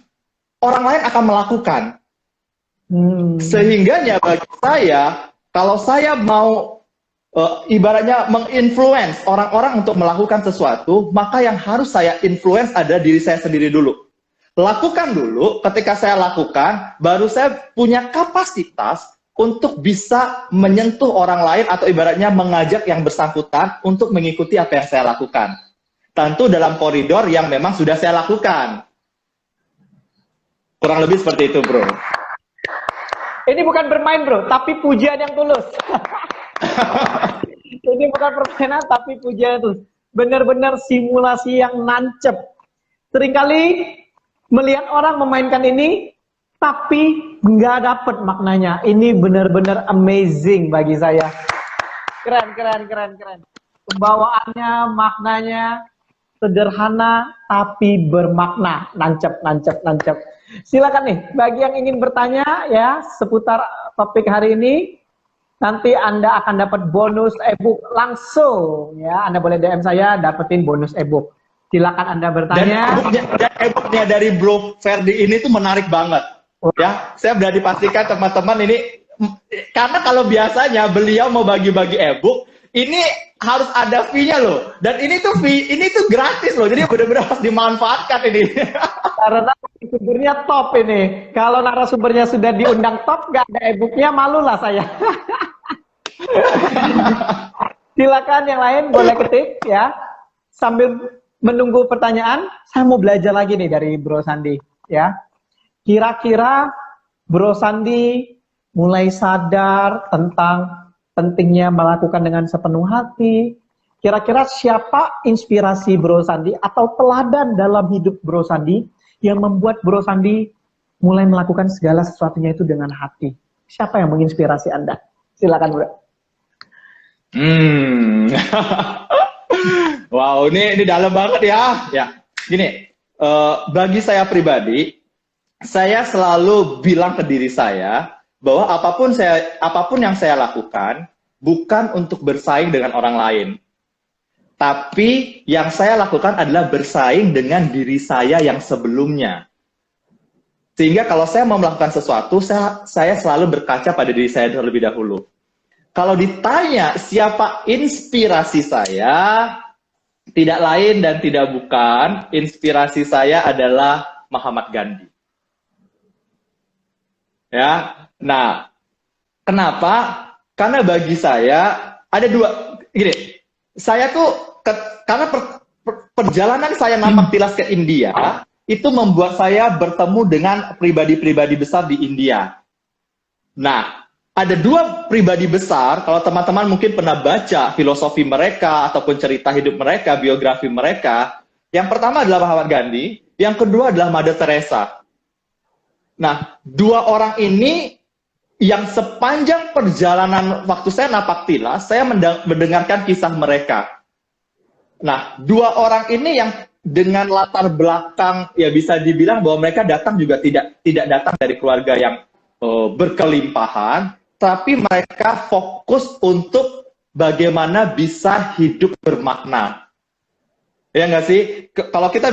orang lain akan melakukan. Sehingganya bagi saya, kalau saya mau ibaratnya menginfluence orang-orang untuk melakukan sesuatu, maka yang harus saya influence adalah diri saya sendiri dulu. Lakukan dulu, ketika saya lakukan, baru saya punya kapasitas untuk bisa menyentuh orang lain atau ibaratnya mengajak yang bersangkutan untuk mengikuti apa yang saya lakukan. Tentu dalam koridor yang memang sudah saya lakukan. Kurang lebih seperti itu, bro. Ini bukan bermain, bro, tapi pujian yang tulus. Ini bukan permainan, tapi pujian yang tulus. Benar-benar simulasi yang nancep. Seringkali melihat orang memainkan ini, tapi nggak dapet maknanya. Ini benar-benar amazing bagi saya. Keren, keren, keren, keren. Pembawaannya, maknanya sederhana tapi bermakna. Nancep, nancep, nancep. Silakan nih, bagi yang ingin bertanya ya seputar topik hari ini, nanti Anda akan dapat bonus ebook langsung ya. Anda boleh DM saya dapetin bonus ebook. Silakan Anda bertanya. Dan e-booknya dari Bro Ferdi ini tuh menarik banget. Ya, saya berani pastikan teman-teman ini, karena kalau biasanya beliau mau bagi-bagi e-book, ini harus ada fee-nya loh. Dan ini tuh fee, ini tuh gratis loh. Jadi benar-benar harus dimanfaatkan ini. Karena narasumbernya top ini. Kalau narasumbernya sudah diundang top, nggak ada e-booknya, malulah saya. Silakan yang lain boleh ketik ya. Sambil menunggu pertanyaan, saya mau belajar lagi nih dari Bro Sandi ya. Kira-kira Bro Sandi mulai sadar tentang pentingnya melakukan dengan sepenuh hati. Kira-kira siapa inspirasi Bro Sandi atau teladan dalam hidup Bro Sandi yang membuat Bro Sandi mulai melakukan segala sesuatunya itu dengan hati? Siapa yang menginspirasi Anda? Silakan Bro. Wow, ini dalam banget ya. Ya, gini, bagi saya pribadi, saya selalu bilang ke diri saya bahwa apapun yang saya lakukan bukan untuk bersaing dengan orang lain, tapi yang saya lakukan adalah bersaing dengan diri saya yang sebelumnya. Sehingga kalau saya mau melakukan sesuatu, saya selalu berkaca pada diri saya terlebih dahulu. Kalau ditanya siapa inspirasi saya, tidak lain dan tidak bukan, inspirasi saya adalah Mahatma Gandhi. Ya, nah, kenapa? Karena bagi saya ada dua, gini, saya tuh karena perjalanan saya napak tilas ke India itu membuat saya bertemu dengan pribadi-pribadi besar di India. Nah, ada dua pribadi besar, kalau teman-teman mungkin pernah baca filosofi mereka, ataupun cerita hidup mereka, biografi mereka. Yang pertama adalah Mahatma Gandhi, yang kedua adalah Mother Teresa. Nah, dua orang ini yang sepanjang perjalanan waktu saya napak tilas, saya mendengarkan kisah mereka. Nah, dua orang ini yang dengan latar belakang, ya bisa dibilang bahwa mereka datang juga tidak datang dari keluarga yang berkelimpahan, tapi mereka fokus untuk bagaimana bisa hidup bermakna. Ya nggak sih? Kalau kita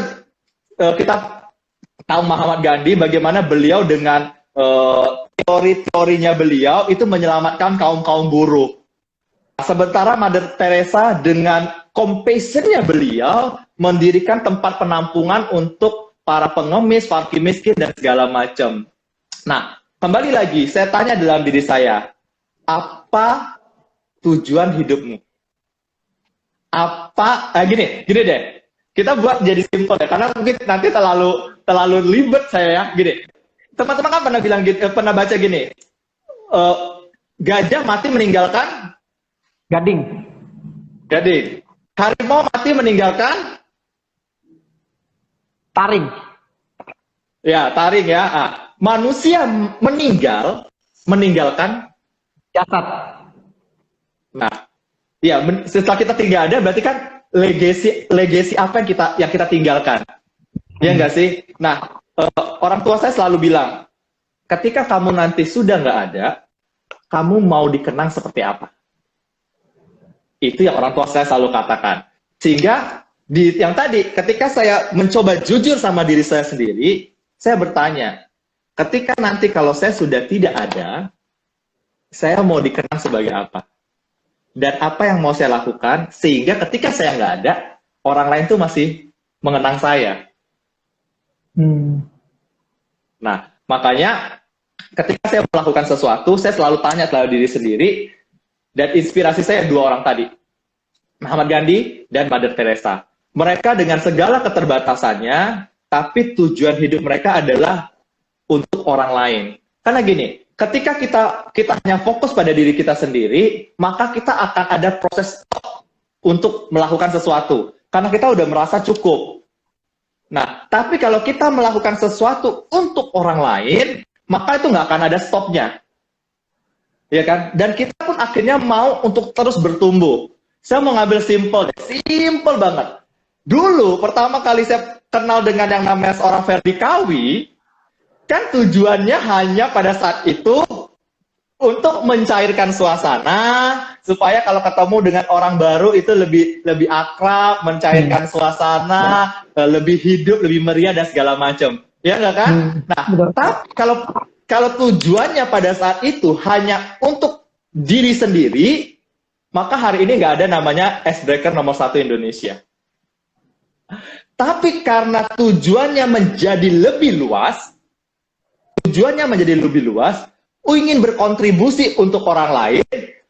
tahu Mahatma Gandhi, bagaimana beliau dengan teori-teorinya beliau itu menyelamatkan kaum-kaum buruh. Sementara Mother Teresa dengan compassion-nya beliau mendirikan tempat penampungan untuk para pengemis, fakir miskin, dan segala macam. Nah, kembali lagi, saya tanya dalam diri saya, apa tujuan hidupmu? Gini deh, kita buat jadi simpel ya, karena mungkin nanti terlalu ribet saya ya. Gini, teman-teman kan pernah bilang, pernah baca gini, gajah mati meninggalkan Gading. Harimau mati meninggalkan Taring. Ya, taring ya. Manusia meninggalkan Jasad. Nah, ya setelah kita tidak ada, berarti kan legasi apa yang kita tinggalkan? Ya enggak sih? Nah, orang tua saya selalu bilang, ketika kamu nanti sudah nggak ada, kamu mau dikenang seperti apa? Itu yang orang tua saya selalu katakan. Sehingga yang tadi, ketika saya mencoba jujur sama diri saya sendiri, saya bertanya, ketika nanti kalau saya sudah tidak ada, saya mau dikenang sebagai apa? Dan apa yang mau saya lakukan, sehingga ketika saya nggak ada, orang lain tuh masih mengenang saya. Nah, makanya ketika saya melakukan sesuatu, saya selalu tanya terhadap diri sendiri, dan inspirasi saya dua orang tadi, Mahatma Gandhi dan Mother Teresa. Mereka dengan segala keterbatasannya, tapi tujuan hidup mereka adalah untuk orang lain. Karena gini, ketika kita hanya fokus pada diri kita sendiri, maka kita akan ada proses untuk melakukan sesuatu. Karena kita udah merasa cukup. Nah, tapi kalau kita melakukan sesuatu untuk orang lain, maka itu nggak akan ada stopnya. ya kan? Dan kita pun akhirnya mau untuk terus bertumbuh. Saya mau ngambil simple banget. Dulu pertama kali saya kenal dengan yang namanya seorang Ferdi Kawi, kan tujuannya hanya pada saat itu untuk mencairkan suasana supaya kalau ketemu dengan orang baru itu lebih akrab, mencairkan suasana, lebih hidup, lebih meriah dan segala macam. Ya nggak kan? Nah, tapi kalau tujuannya pada saat itu hanya untuk diri sendiri, maka hari ini nggak ada namanya Icebreaker nomor 1 Indonesia. Tapi karena tujuannya menjadi lebih luas, ingin berkontribusi untuk orang lain,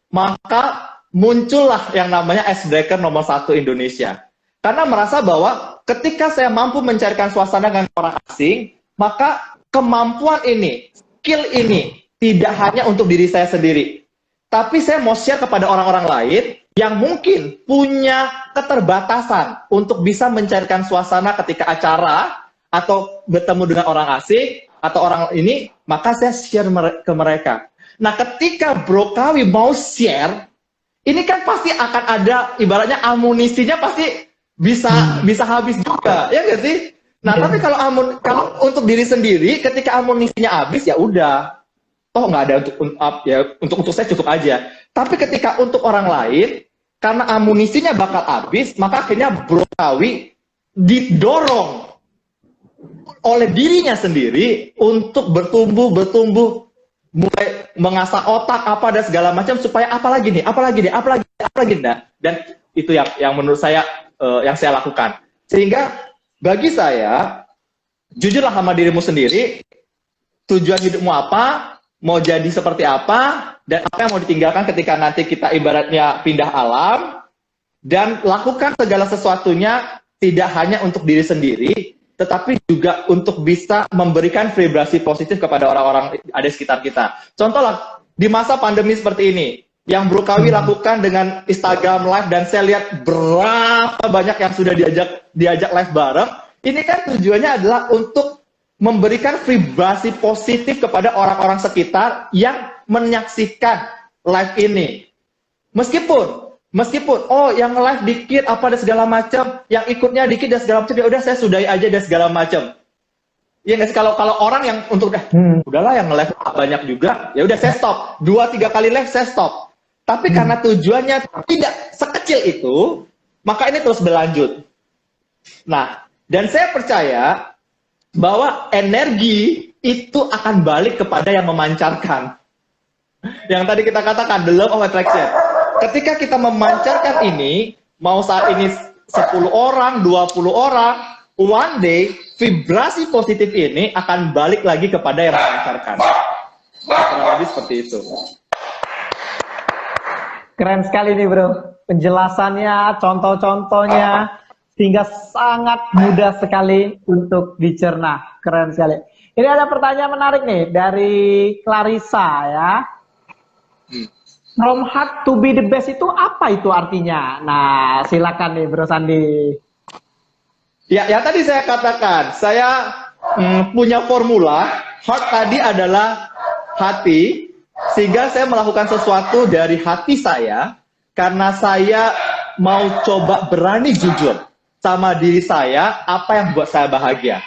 maka muncullah yang namanya Icebreaker nomor 1 Indonesia. Karena merasa bahwa ketika saya mampu mencarikan suasana dengan orang asing, maka kemampuan ini, skill ini, tidak hanya untuk diri saya sendiri, tapi saya mau share kepada orang-orang lain yang mungkin punya keterbatasan untuk bisa mencarikan suasana ketika acara atau bertemu dengan orang asing atau orang ini, maka saya share ke mereka. Nah, ketika Bro Kawi mau share, ini kan pasti akan ada ibaratnya amunisinya pasti bisa habis juga, ya nggak sih? Nah, tapi kalau untuk diri sendiri, ketika amunisinya habis ya udah, toh nggak ada untuk saya cukup aja. Tapi ketika untuk orang lain, karena amunisinya bakal habis, maka akhirnya Bro Kawi didorong oleh dirinya sendiri untuk bertumbuh, mulai mengasah otak apa dan segala macam supaya apalagi nih, dan itu yang menurut saya yang saya lakukan. Sehingga bagi saya, jujurlah sama dirimu sendiri, tujuan hidupmu apa, mau jadi seperti apa, dan apa yang mau ditinggalkan ketika nanti kita ibaratnya pindah alam, dan lakukan segala sesuatunya tidak hanya untuk diri sendiri, tetapi juga untuk bisa memberikan vibrasi positif kepada orang-orang ada di sekitar kita. Contohlah, di masa pandemi seperti ini, yang Bro Kawi lakukan dengan Instagram Live, dan saya lihat berapa banyak yang sudah diajak live bareng, ini kan tujuannya adalah untuk memberikan vibrasi positif kepada orang-orang sekitar yang menyaksikan live ini. Meskipun yang live dikit apa dan segala macam, yang ikutnya dikit dan segala macam, ya udah saya sudahi aja dan segala macam. Ya nggak sih, kalau orang yang untuk udahlah yang live banyak juga, ya udah saya stop. 2-3 kali live saya stop. Tapi karena tujuannya tidak sekecil itu, maka ini terus berlanjut. Nah, dan saya percaya bahwa energi itu akan balik kepada yang memancarkan. Yang tadi kita katakan, the law of attraction. Ketika kita memancarkan ini, mau saat ini 10 orang, 20 orang, one day, vibrasi positif ini akan balik lagi kepada yang memancarkan. Kurang lebih seperti itu. Keren sekali nih bro, penjelasannya, contoh-contohnya, sehingga sangat mudah sekali untuk dicerna. Keren sekali. Ini ada pertanyaan menarik nih dari Clarissa ya. From heart to be the best itu apa itu artinya? Nah, silakan nih Bro Sandi. Ya tadi saya katakan, saya punya formula. Heart tadi adalah hati, sehingga saya melakukan sesuatu dari hati saya, karena saya mau coba berani jujur sama diri saya, apa yang buat saya bahagia.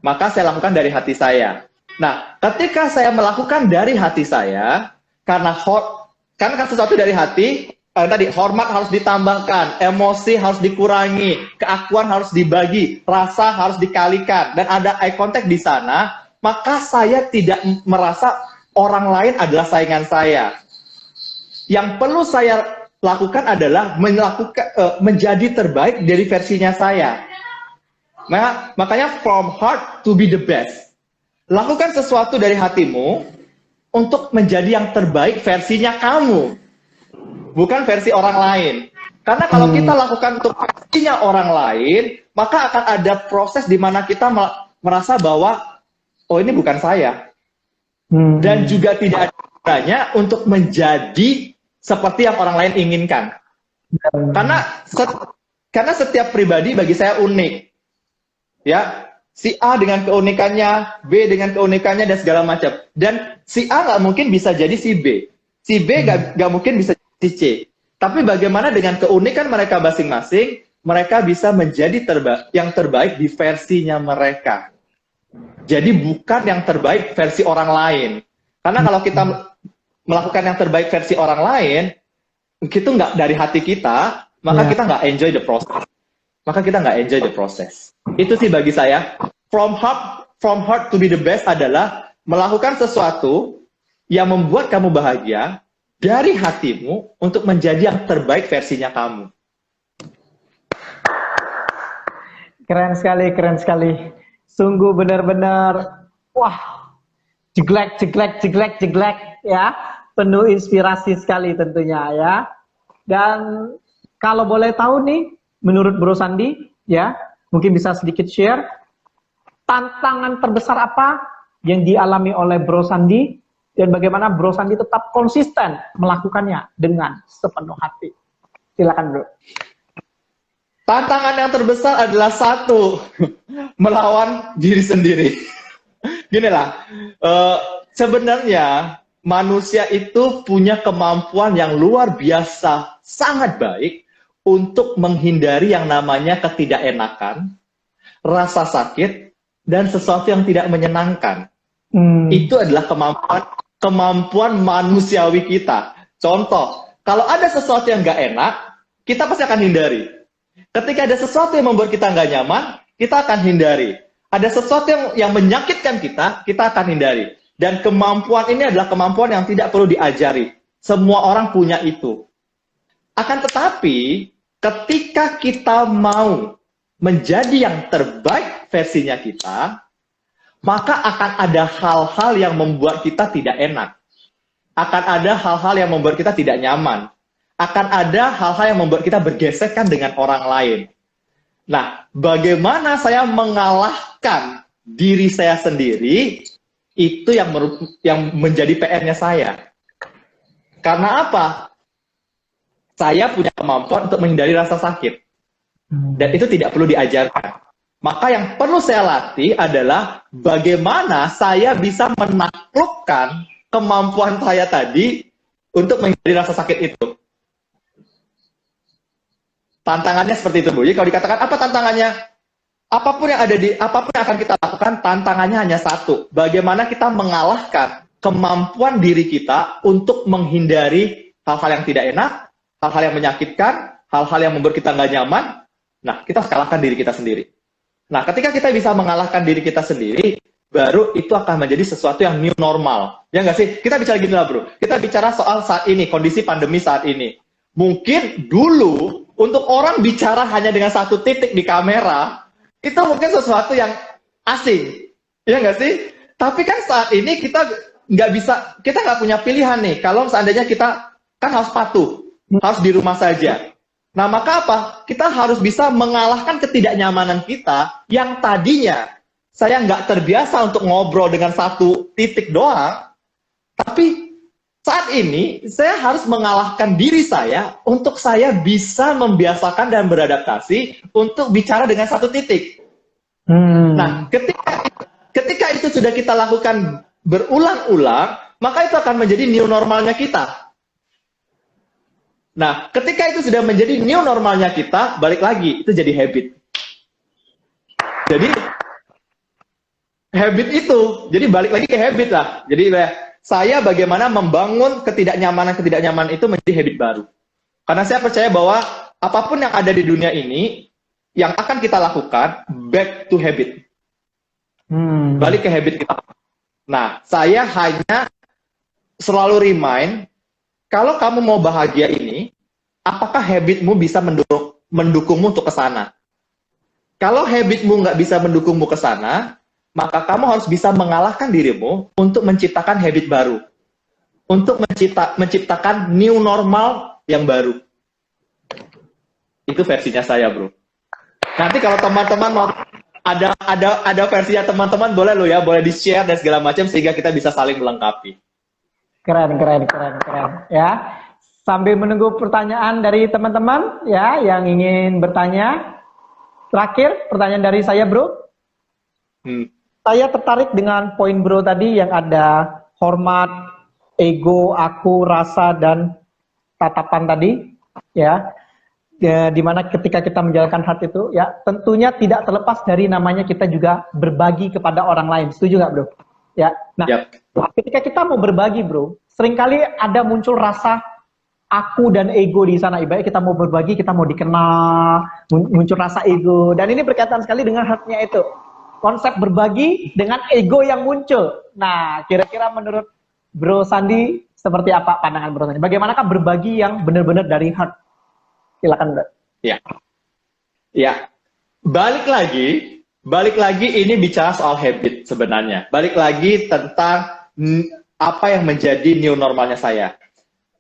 Maka saya lakukan dari hati saya. Nah, ketika saya melakukan dari hati saya, karena sesuatu dari hati, tadi hormat harus ditambahkan, emosi harus dikurangi, keakuan harus dibagi, rasa harus dikalikan, dan ada eye contact di sana, maka saya tidak merasa orang lain adalah saingan saya. Yang perlu saya lakukan adalah menjadi terbaik dari versinya saya. Nah, makanya from heart to be the best. Lakukan sesuatu dari hatimu untuk menjadi yang terbaik versinya kamu, bukan versi orang lain. Karena kalau kita lakukan untuk versinya orang lain, maka akan ada proses di mana kita merasa bahwa, oh ini bukan saya. Dan juga tidak ada gunanya untuk menjadi seperti yang orang lain inginkan. Karena setiap pribadi bagi saya unik. Ya, si A dengan keunikannya, B dengan keunikannya, dan segala macam. Dan si A nggak mungkin bisa jadi si B. Si B gak mungkin bisa si C. Tapi bagaimana dengan keunikan mereka masing-masing, mereka bisa menjadi yang terbaik di versinya mereka. Jadi bukan yang terbaik versi orang lain. Karena kalau kita melakukan yang terbaik versi orang lain, itu nggak dari hati kita, maka kita nggak enjoy the process. Maka kita nggak enjoy the process. Itu sih bagi saya, from heart to be the best adalah melakukan sesuatu yang membuat kamu bahagia dari hatimu untuk menjadi yang terbaik versinya kamu. Keren sekali, keren sekali. Sungguh benar-benar, wah, jeglek ya. Penuh inspirasi sekali tentunya ya. Dan kalau boleh tahu nih, menurut Bro Sandi, ya, mungkin bisa sedikit share, tantangan terbesar apa yang dialami oleh Bro Sandi, dan bagaimana Bro Sandi tetap konsisten melakukannya dengan sepenuh hati. Silakan Bro. Tantangan yang terbesar adalah satu, melawan diri sendiri. Gini lah, sebenarnya manusia itu punya kemampuan yang luar biasa, sangat baik untuk menghindari yang namanya ketidakenakan, rasa sakit, dan sesuatu yang tidak menyenangkan. Itu adalah kemampuan manusiawi kita. Contoh, kalau ada sesuatu yang nggak enak, kita pasti akan hindari. Ketika ada sesuatu yang membuat kita nggak nyaman, kita akan hindari. Ada sesuatu yang menyakitkan kita, kita akan hindari. Dan kemampuan ini adalah kemampuan yang tidak perlu diajari. Semua orang punya itu. Akan tetapi, ketika kita mau menjadi yang terbaik versinya kita, maka akan ada hal-hal yang membuat kita tidak enak. Akan ada hal-hal yang membuat kita tidak nyaman. Akan ada hal-hal yang membuat kita bergesekan dengan orang lain. Nah, bagaimana saya mengalahkan diri saya sendiri, itu yang menjadi PR-nya saya. Karena apa? Saya punya kemampuan untuk menghindari rasa sakit. Dan itu tidak perlu diajarkan. Maka yang perlu saya latih adalah bagaimana saya bisa menaklukkan kemampuan saya tadi untuk menghindari rasa sakit itu. Tantangannya seperti itu, Bu. Jadi kalau dikatakan apa tantangannya? Apapun yang akan kita lakukan, tantangannya hanya satu. Bagaimana kita mengalahkan kemampuan diri kita untuk menghindari hal-hal yang tidak enak, hal-hal yang menyakitkan, hal-hal yang membuat kita nggak nyaman. Nah, kita harus kalahkan diri kita sendiri. Nah, ketika kita bisa mengalahkan diri kita sendiri, baru itu akan menjadi sesuatu yang new normal. Ya nggak sih? Kita bicara gini lah, Bro. Kita bicara soal saat ini, kondisi pandemi saat ini. Mungkin dulu, untuk orang bicara hanya dengan satu titik di kamera, itu mungkin sesuatu yang asing. Ya nggak sih? Tapi kan saat ini kita nggak punya pilihan nih. Kalau seandainya kita kan harus patuh, harus di rumah saja. Nah, maka apa? Kita harus bisa mengalahkan ketidaknyamanan kita yang tadinya saya nggak terbiasa untuk ngobrol dengan satu titik doang, tapi saat ini saya harus mengalahkan diri saya untuk saya bisa membiasakan dan beradaptasi untuk bicara dengan satu titik. Nah, ketika itu sudah kita lakukan berulang-ulang, maka itu akan menjadi new normalnya kita. Nah, ketika itu sudah menjadi new normalnya kita, balik lagi, itu jadi habit. Jadi, habit itu, jadi balik lagi ke habit lah. Jadi, saya bagaimana membangun ketidaknyamanan itu menjadi habit baru. Karena saya percaya bahwa apapun yang ada di dunia ini, yang akan kita lakukan, back to habit. Balik ke habit kita. Nah, saya hanya selalu remind, kalau kamu mau bahagia ini, apakah habitmu bisa mendukungmu untuk ke sana? Kalau habitmu nggak bisa mendukungmu ke sana, maka kamu harus bisa mengalahkan dirimu untuk menciptakan habit baru. Untuk menciptakan new normal yang baru. Itu versinya saya, Bro. Nanti kalau teman-teman mau ada versinya teman-teman, boleh lo ya, boleh di-share dan segala macam sehingga kita bisa saling melengkapi. Keren. Ya, sambil menunggu pertanyaan dari teman-teman ya yang ingin bertanya. Terakhir pertanyaan dari saya, Bro. Saya tertarik dengan poin Bro tadi yang ada hormat, ego, aku, rasa, dan tatapan tadi, ya, dimana ketika kita menjalankan heart itu, ya, tentunya tidak terlepas dari namanya kita juga berbagi kepada orang lain. Setuju nggak, bro? Ya, nah, ketika kita mau berbagi, bro, seringkali ada muncul rasa aku dan ego di sana. Ibaratnya kita mau berbagi, kita mau dikenal, muncul rasa ego. Dan ini berkaitan sekali dengan heart-nya itu. Konsep berbagi dengan ego yang muncul. Nah, kira-kira menurut Bro Sandi, seperti apa pandangan Bro Sandi? Bagaimanakah berbagi yang benar-benar dari heart? Silakan, Bro. Ya, ya. Balik lagi ini bicara soal habit sebenarnya. Balik lagi tentang apa yang menjadi new normalnya saya.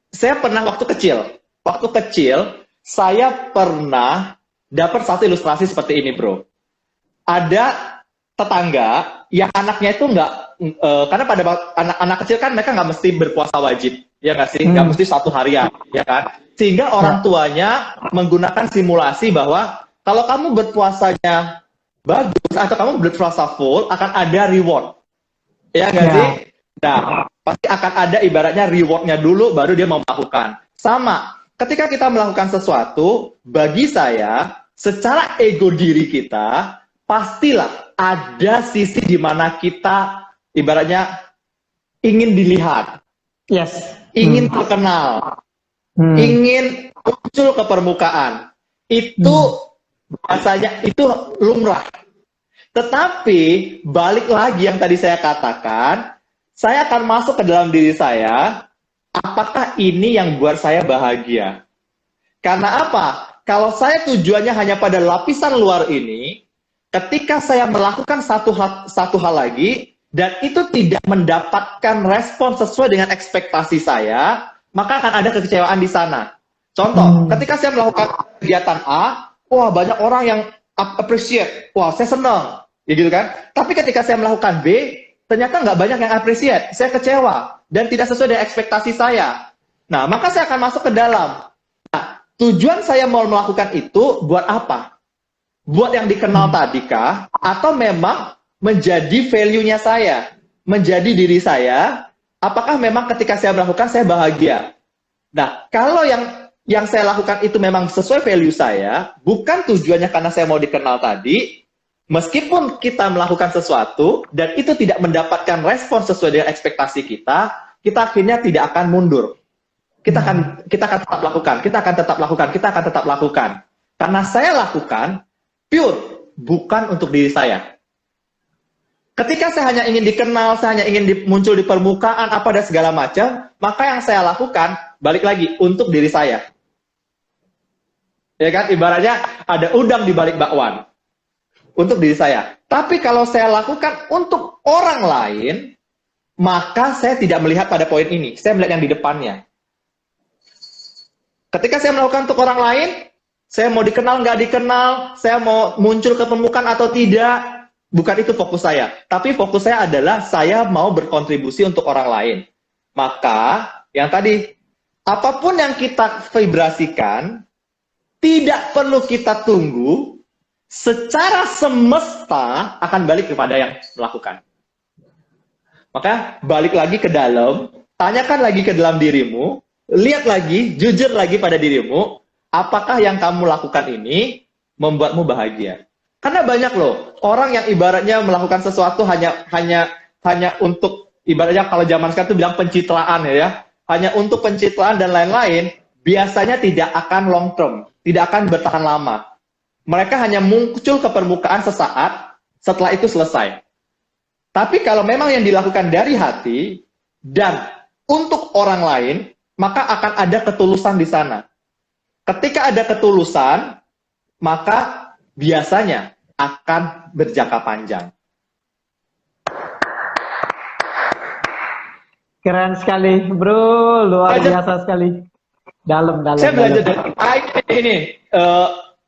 Saya pernah waktu kecil, saya pernah dapat satu ilustrasi seperti ini, bro. Ada tetangga yang anaknya itu nggak, karena pada anak-anak kecil kan mereka nggak mesti berpuasa wajib, ya nggak sih? Nggak mesti 1 harian, ya kan? Sehingga orang tuanya menggunakan simulasi bahwa kalau kamu berpuasanya bagus atau kamu berpuasa full akan ada reward, ya nggak sih? Nah, pasti akan ada ibaratnya rewardnya dulu baru dia mau melakukan. Sama, ketika kita melakukan sesuatu, bagi saya, secara ego diri kita, pastilah ada sisi di mana kita ibaratnya ingin dilihat, ingin terkenal, ingin muncul ke permukaan. Itu biasanya itu lumrah. Tetapi balik lagi yang tadi saya katakan, saya akan masuk ke dalam diri saya, apakah ini yang buat saya bahagia? Karena apa? Kalau saya tujuannya hanya pada lapisan luar ini, ketika saya melakukan satu hal lagi, dan itu tidak mendapatkan respon sesuai dengan ekspektasi saya, maka akan ada kekecewaan di sana. Contoh, ketika saya melakukan kegiatan A, wah banyak orang yang appreciate, wah saya senang, ya gitu kan. Tapi ketika saya melakukan B, ternyata nggak banyak yang appreciate, saya kecewa, dan tidak sesuai dengan ekspektasi saya. Nah, maka saya akan masuk ke dalam. Nah, tujuan saya mau melakukan itu buat apa? Buat yang dikenal tadi kah? Atau memang menjadi value-nya saya? Menjadi diri saya? Apakah memang ketika saya melakukan, saya bahagia? Nah, kalau yang saya lakukan itu memang sesuai value saya, bukan tujuannya karena saya mau dikenal tadi, meskipun kita melakukan sesuatu, dan itu tidak mendapatkan respon sesuai dengan ekspektasi kita akhirnya tidak akan mundur. Kita akan tetap lakukan. Karena saya lakukan, pure, bukan untuk diri saya. Ketika saya hanya ingin dikenal, saya hanya ingin muncul di permukaan, apa dan segala macam, maka yang saya lakukan, balik lagi, untuk diri saya. Ya kan, ibaratnya ada udang di balik bakwan. Untuk diri saya. Tapi kalau saya lakukan untuk orang lain, maka saya tidak melihat pada poin ini. Saya melihat yang di depannya. Ketika saya melakukan untuk orang lain, saya mau dikenal, nggak dikenal, saya mau muncul ke permukaan atau tidak, bukan itu fokus saya. Tapi fokus saya adalah saya mau berkontribusi untuk orang lain. Maka, yang tadi, apapun yang kita vibrasikan, tidak perlu kita tunggu, secara semesta akan balik kepada yang melakukan. Maka, balik lagi ke dalam, tanyakan lagi ke dalam dirimu, lihat lagi, jujur lagi pada dirimu, apakah yang kamu lakukan ini membuatmu bahagia? Karena banyak loh orang yang ibaratnya melakukan sesuatu hanya untuk ibaratnya kalau zaman sekarang itu bilang pencitraan ya, hanya untuk pencitraan dan lain-lain, biasanya tidak akan long term, tidak akan bertahan lama. Mereka hanya muncul ke permukaan sesaat, setelah itu selesai. Tapi kalau memang yang dilakukan dari hati dan untuk orang lain, maka akan ada ketulusan di sana. Ketika ada ketulusan, maka biasanya akan berjangka panjang. Keren sekali, bro. Luar biasa sekali. Dalam. Saya belajar dari ini.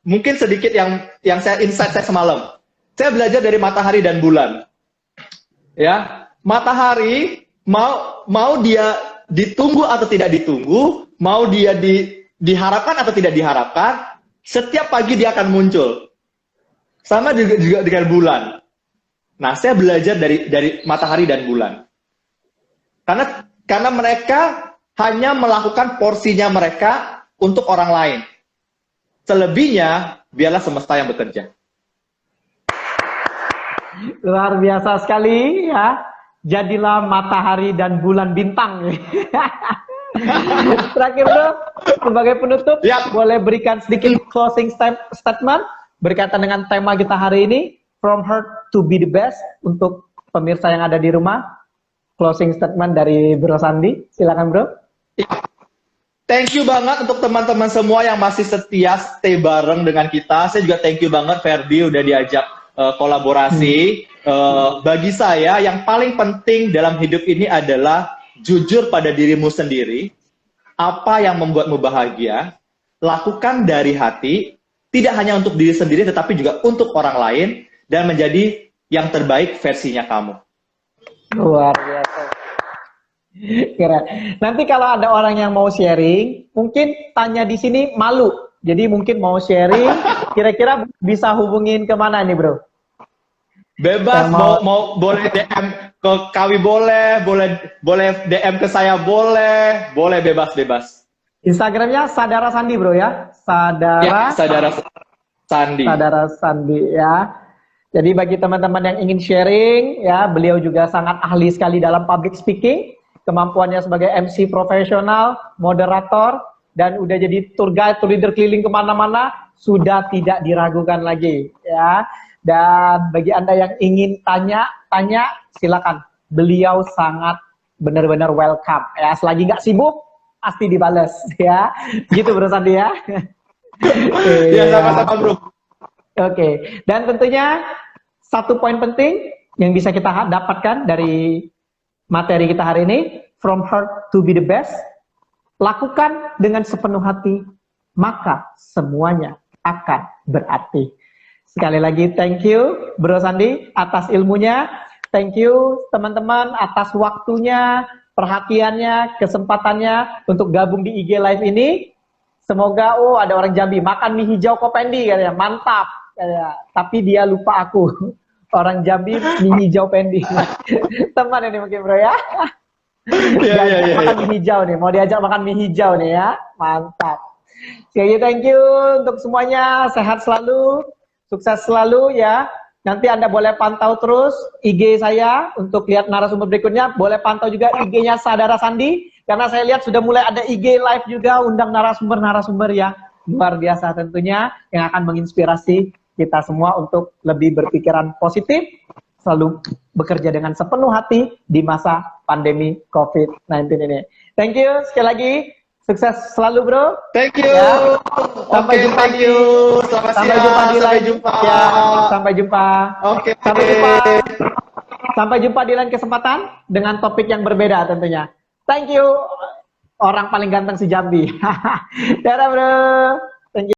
Mungkin sedikit yang saya insight saya semalam. Saya belajar dari matahari dan bulan. Ya, matahari mau dia ditunggu atau tidak ditunggu, mau dia diharapkan atau tidak diharapkan, setiap pagi dia akan muncul. Sama juga dengan bulan. Nah, saya belajar dari matahari dan bulan. Karena Karena mereka hanya melakukan porsinya mereka untuk orang lain. Selebihnya, biarlah semesta yang bekerja. Luar biasa sekali ya. Jadilah matahari dan bulan bintang. Terakhir bro, sebagai penutup, boleh berikan sedikit closing statement berkaitan dengan tema kita hari ini, From Heart to Be the Best, untuk pemirsa yang ada di rumah. Closing statement dari Bro Sandi, silakan bro. Thank you banget untuk teman-teman semua yang masih setia stay bareng dengan kita. Saya juga thank you banget Ferdi udah diajak kolaborasi. Bagi saya yang paling penting dalam hidup ini adalah jujur pada dirimu sendiri. Apa yang membuatmu bahagia, lakukan dari hati, tidak hanya untuk diri sendiri tetapi juga untuk orang lain, dan menjadi yang terbaik versinya kamu. Luar biasa. Keren. Nanti kalau ada orang yang mau sharing, mungkin tanya di sini malu. Jadi mungkin mau sharing, kira-kira bisa hubungin kemana nih bro? Bebas, mau boleh DM ke Kawi boleh DM ke saya boleh bebas. Instagramnya Sadara Sandi bro ya? Sadara Sandi. Sadara Sandi ya. Jadi bagi teman-teman yang ingin sharing ya, beliau juga sangat ahli sekali dalam public speaking. Kemampuannya sebagai MC profesional, moderator, dan udah jadi tour guide, tour leader keliling kemana-mana, sudah tidak diragukan lagi ya. Dan bagi Anda yang ingin tanya silakan. Beliau sangat benar-benar welcome ya. Selagi nggak sibuk pasti dibales ya. Gitu Bro Sandi ya. Ya sama-sama Bro. Oke. Dan tentunya satu poin penting yang bisa kita dapatkan dari materi kita hari ini, From Heart to Be the Best, lakukan dengan sepenuh hati, maka semuanya akan berarti. Sekali lagi thank you Bro Sandi atas ilmunya, thank you teman-teman atas waktunya, perhatiannya, kesempatannya untuk gabung di IG Live ini. Semoga ada orang Jambi makan mie hijau Kopendi katanya, mantap katanya. Tapi dia lupa aku. Orang Jambi mie hijau Pendi. Teman ini mungkin bro ya. Makan mie hijau nih, mau diajak makan mie hijau nih ya. Mantap. Sekali thank you untuk semuanya, sehat selalu, sukses selalu ya. Nanti Anda boleh pantau terus IG saya untuk lihat narasumber berikutnya. Boleh pantau juga IG-nya Sadara Sandi, karena saya lihat sudah mulai ada IG live juga, undang narasumber-narasumber yang luar biasa tentunya, yang akan menginspirasi kita semua untuk lebih berpikiran positif, selalu bekerja dengan sepenuh hati di masa pandemi COVID-19 ini. Thank you sekali lagi, sukses selalu bro. Thank you. Ya. Sampai jumpa thank you. Sampai jumpa. Ya, sampai jumpa. Oke. Sampai jumpa di lain kesempatan dengan topik yang berbeda tentunya. Thank you. Orang paling ganteng si Jambi. Dadah bro.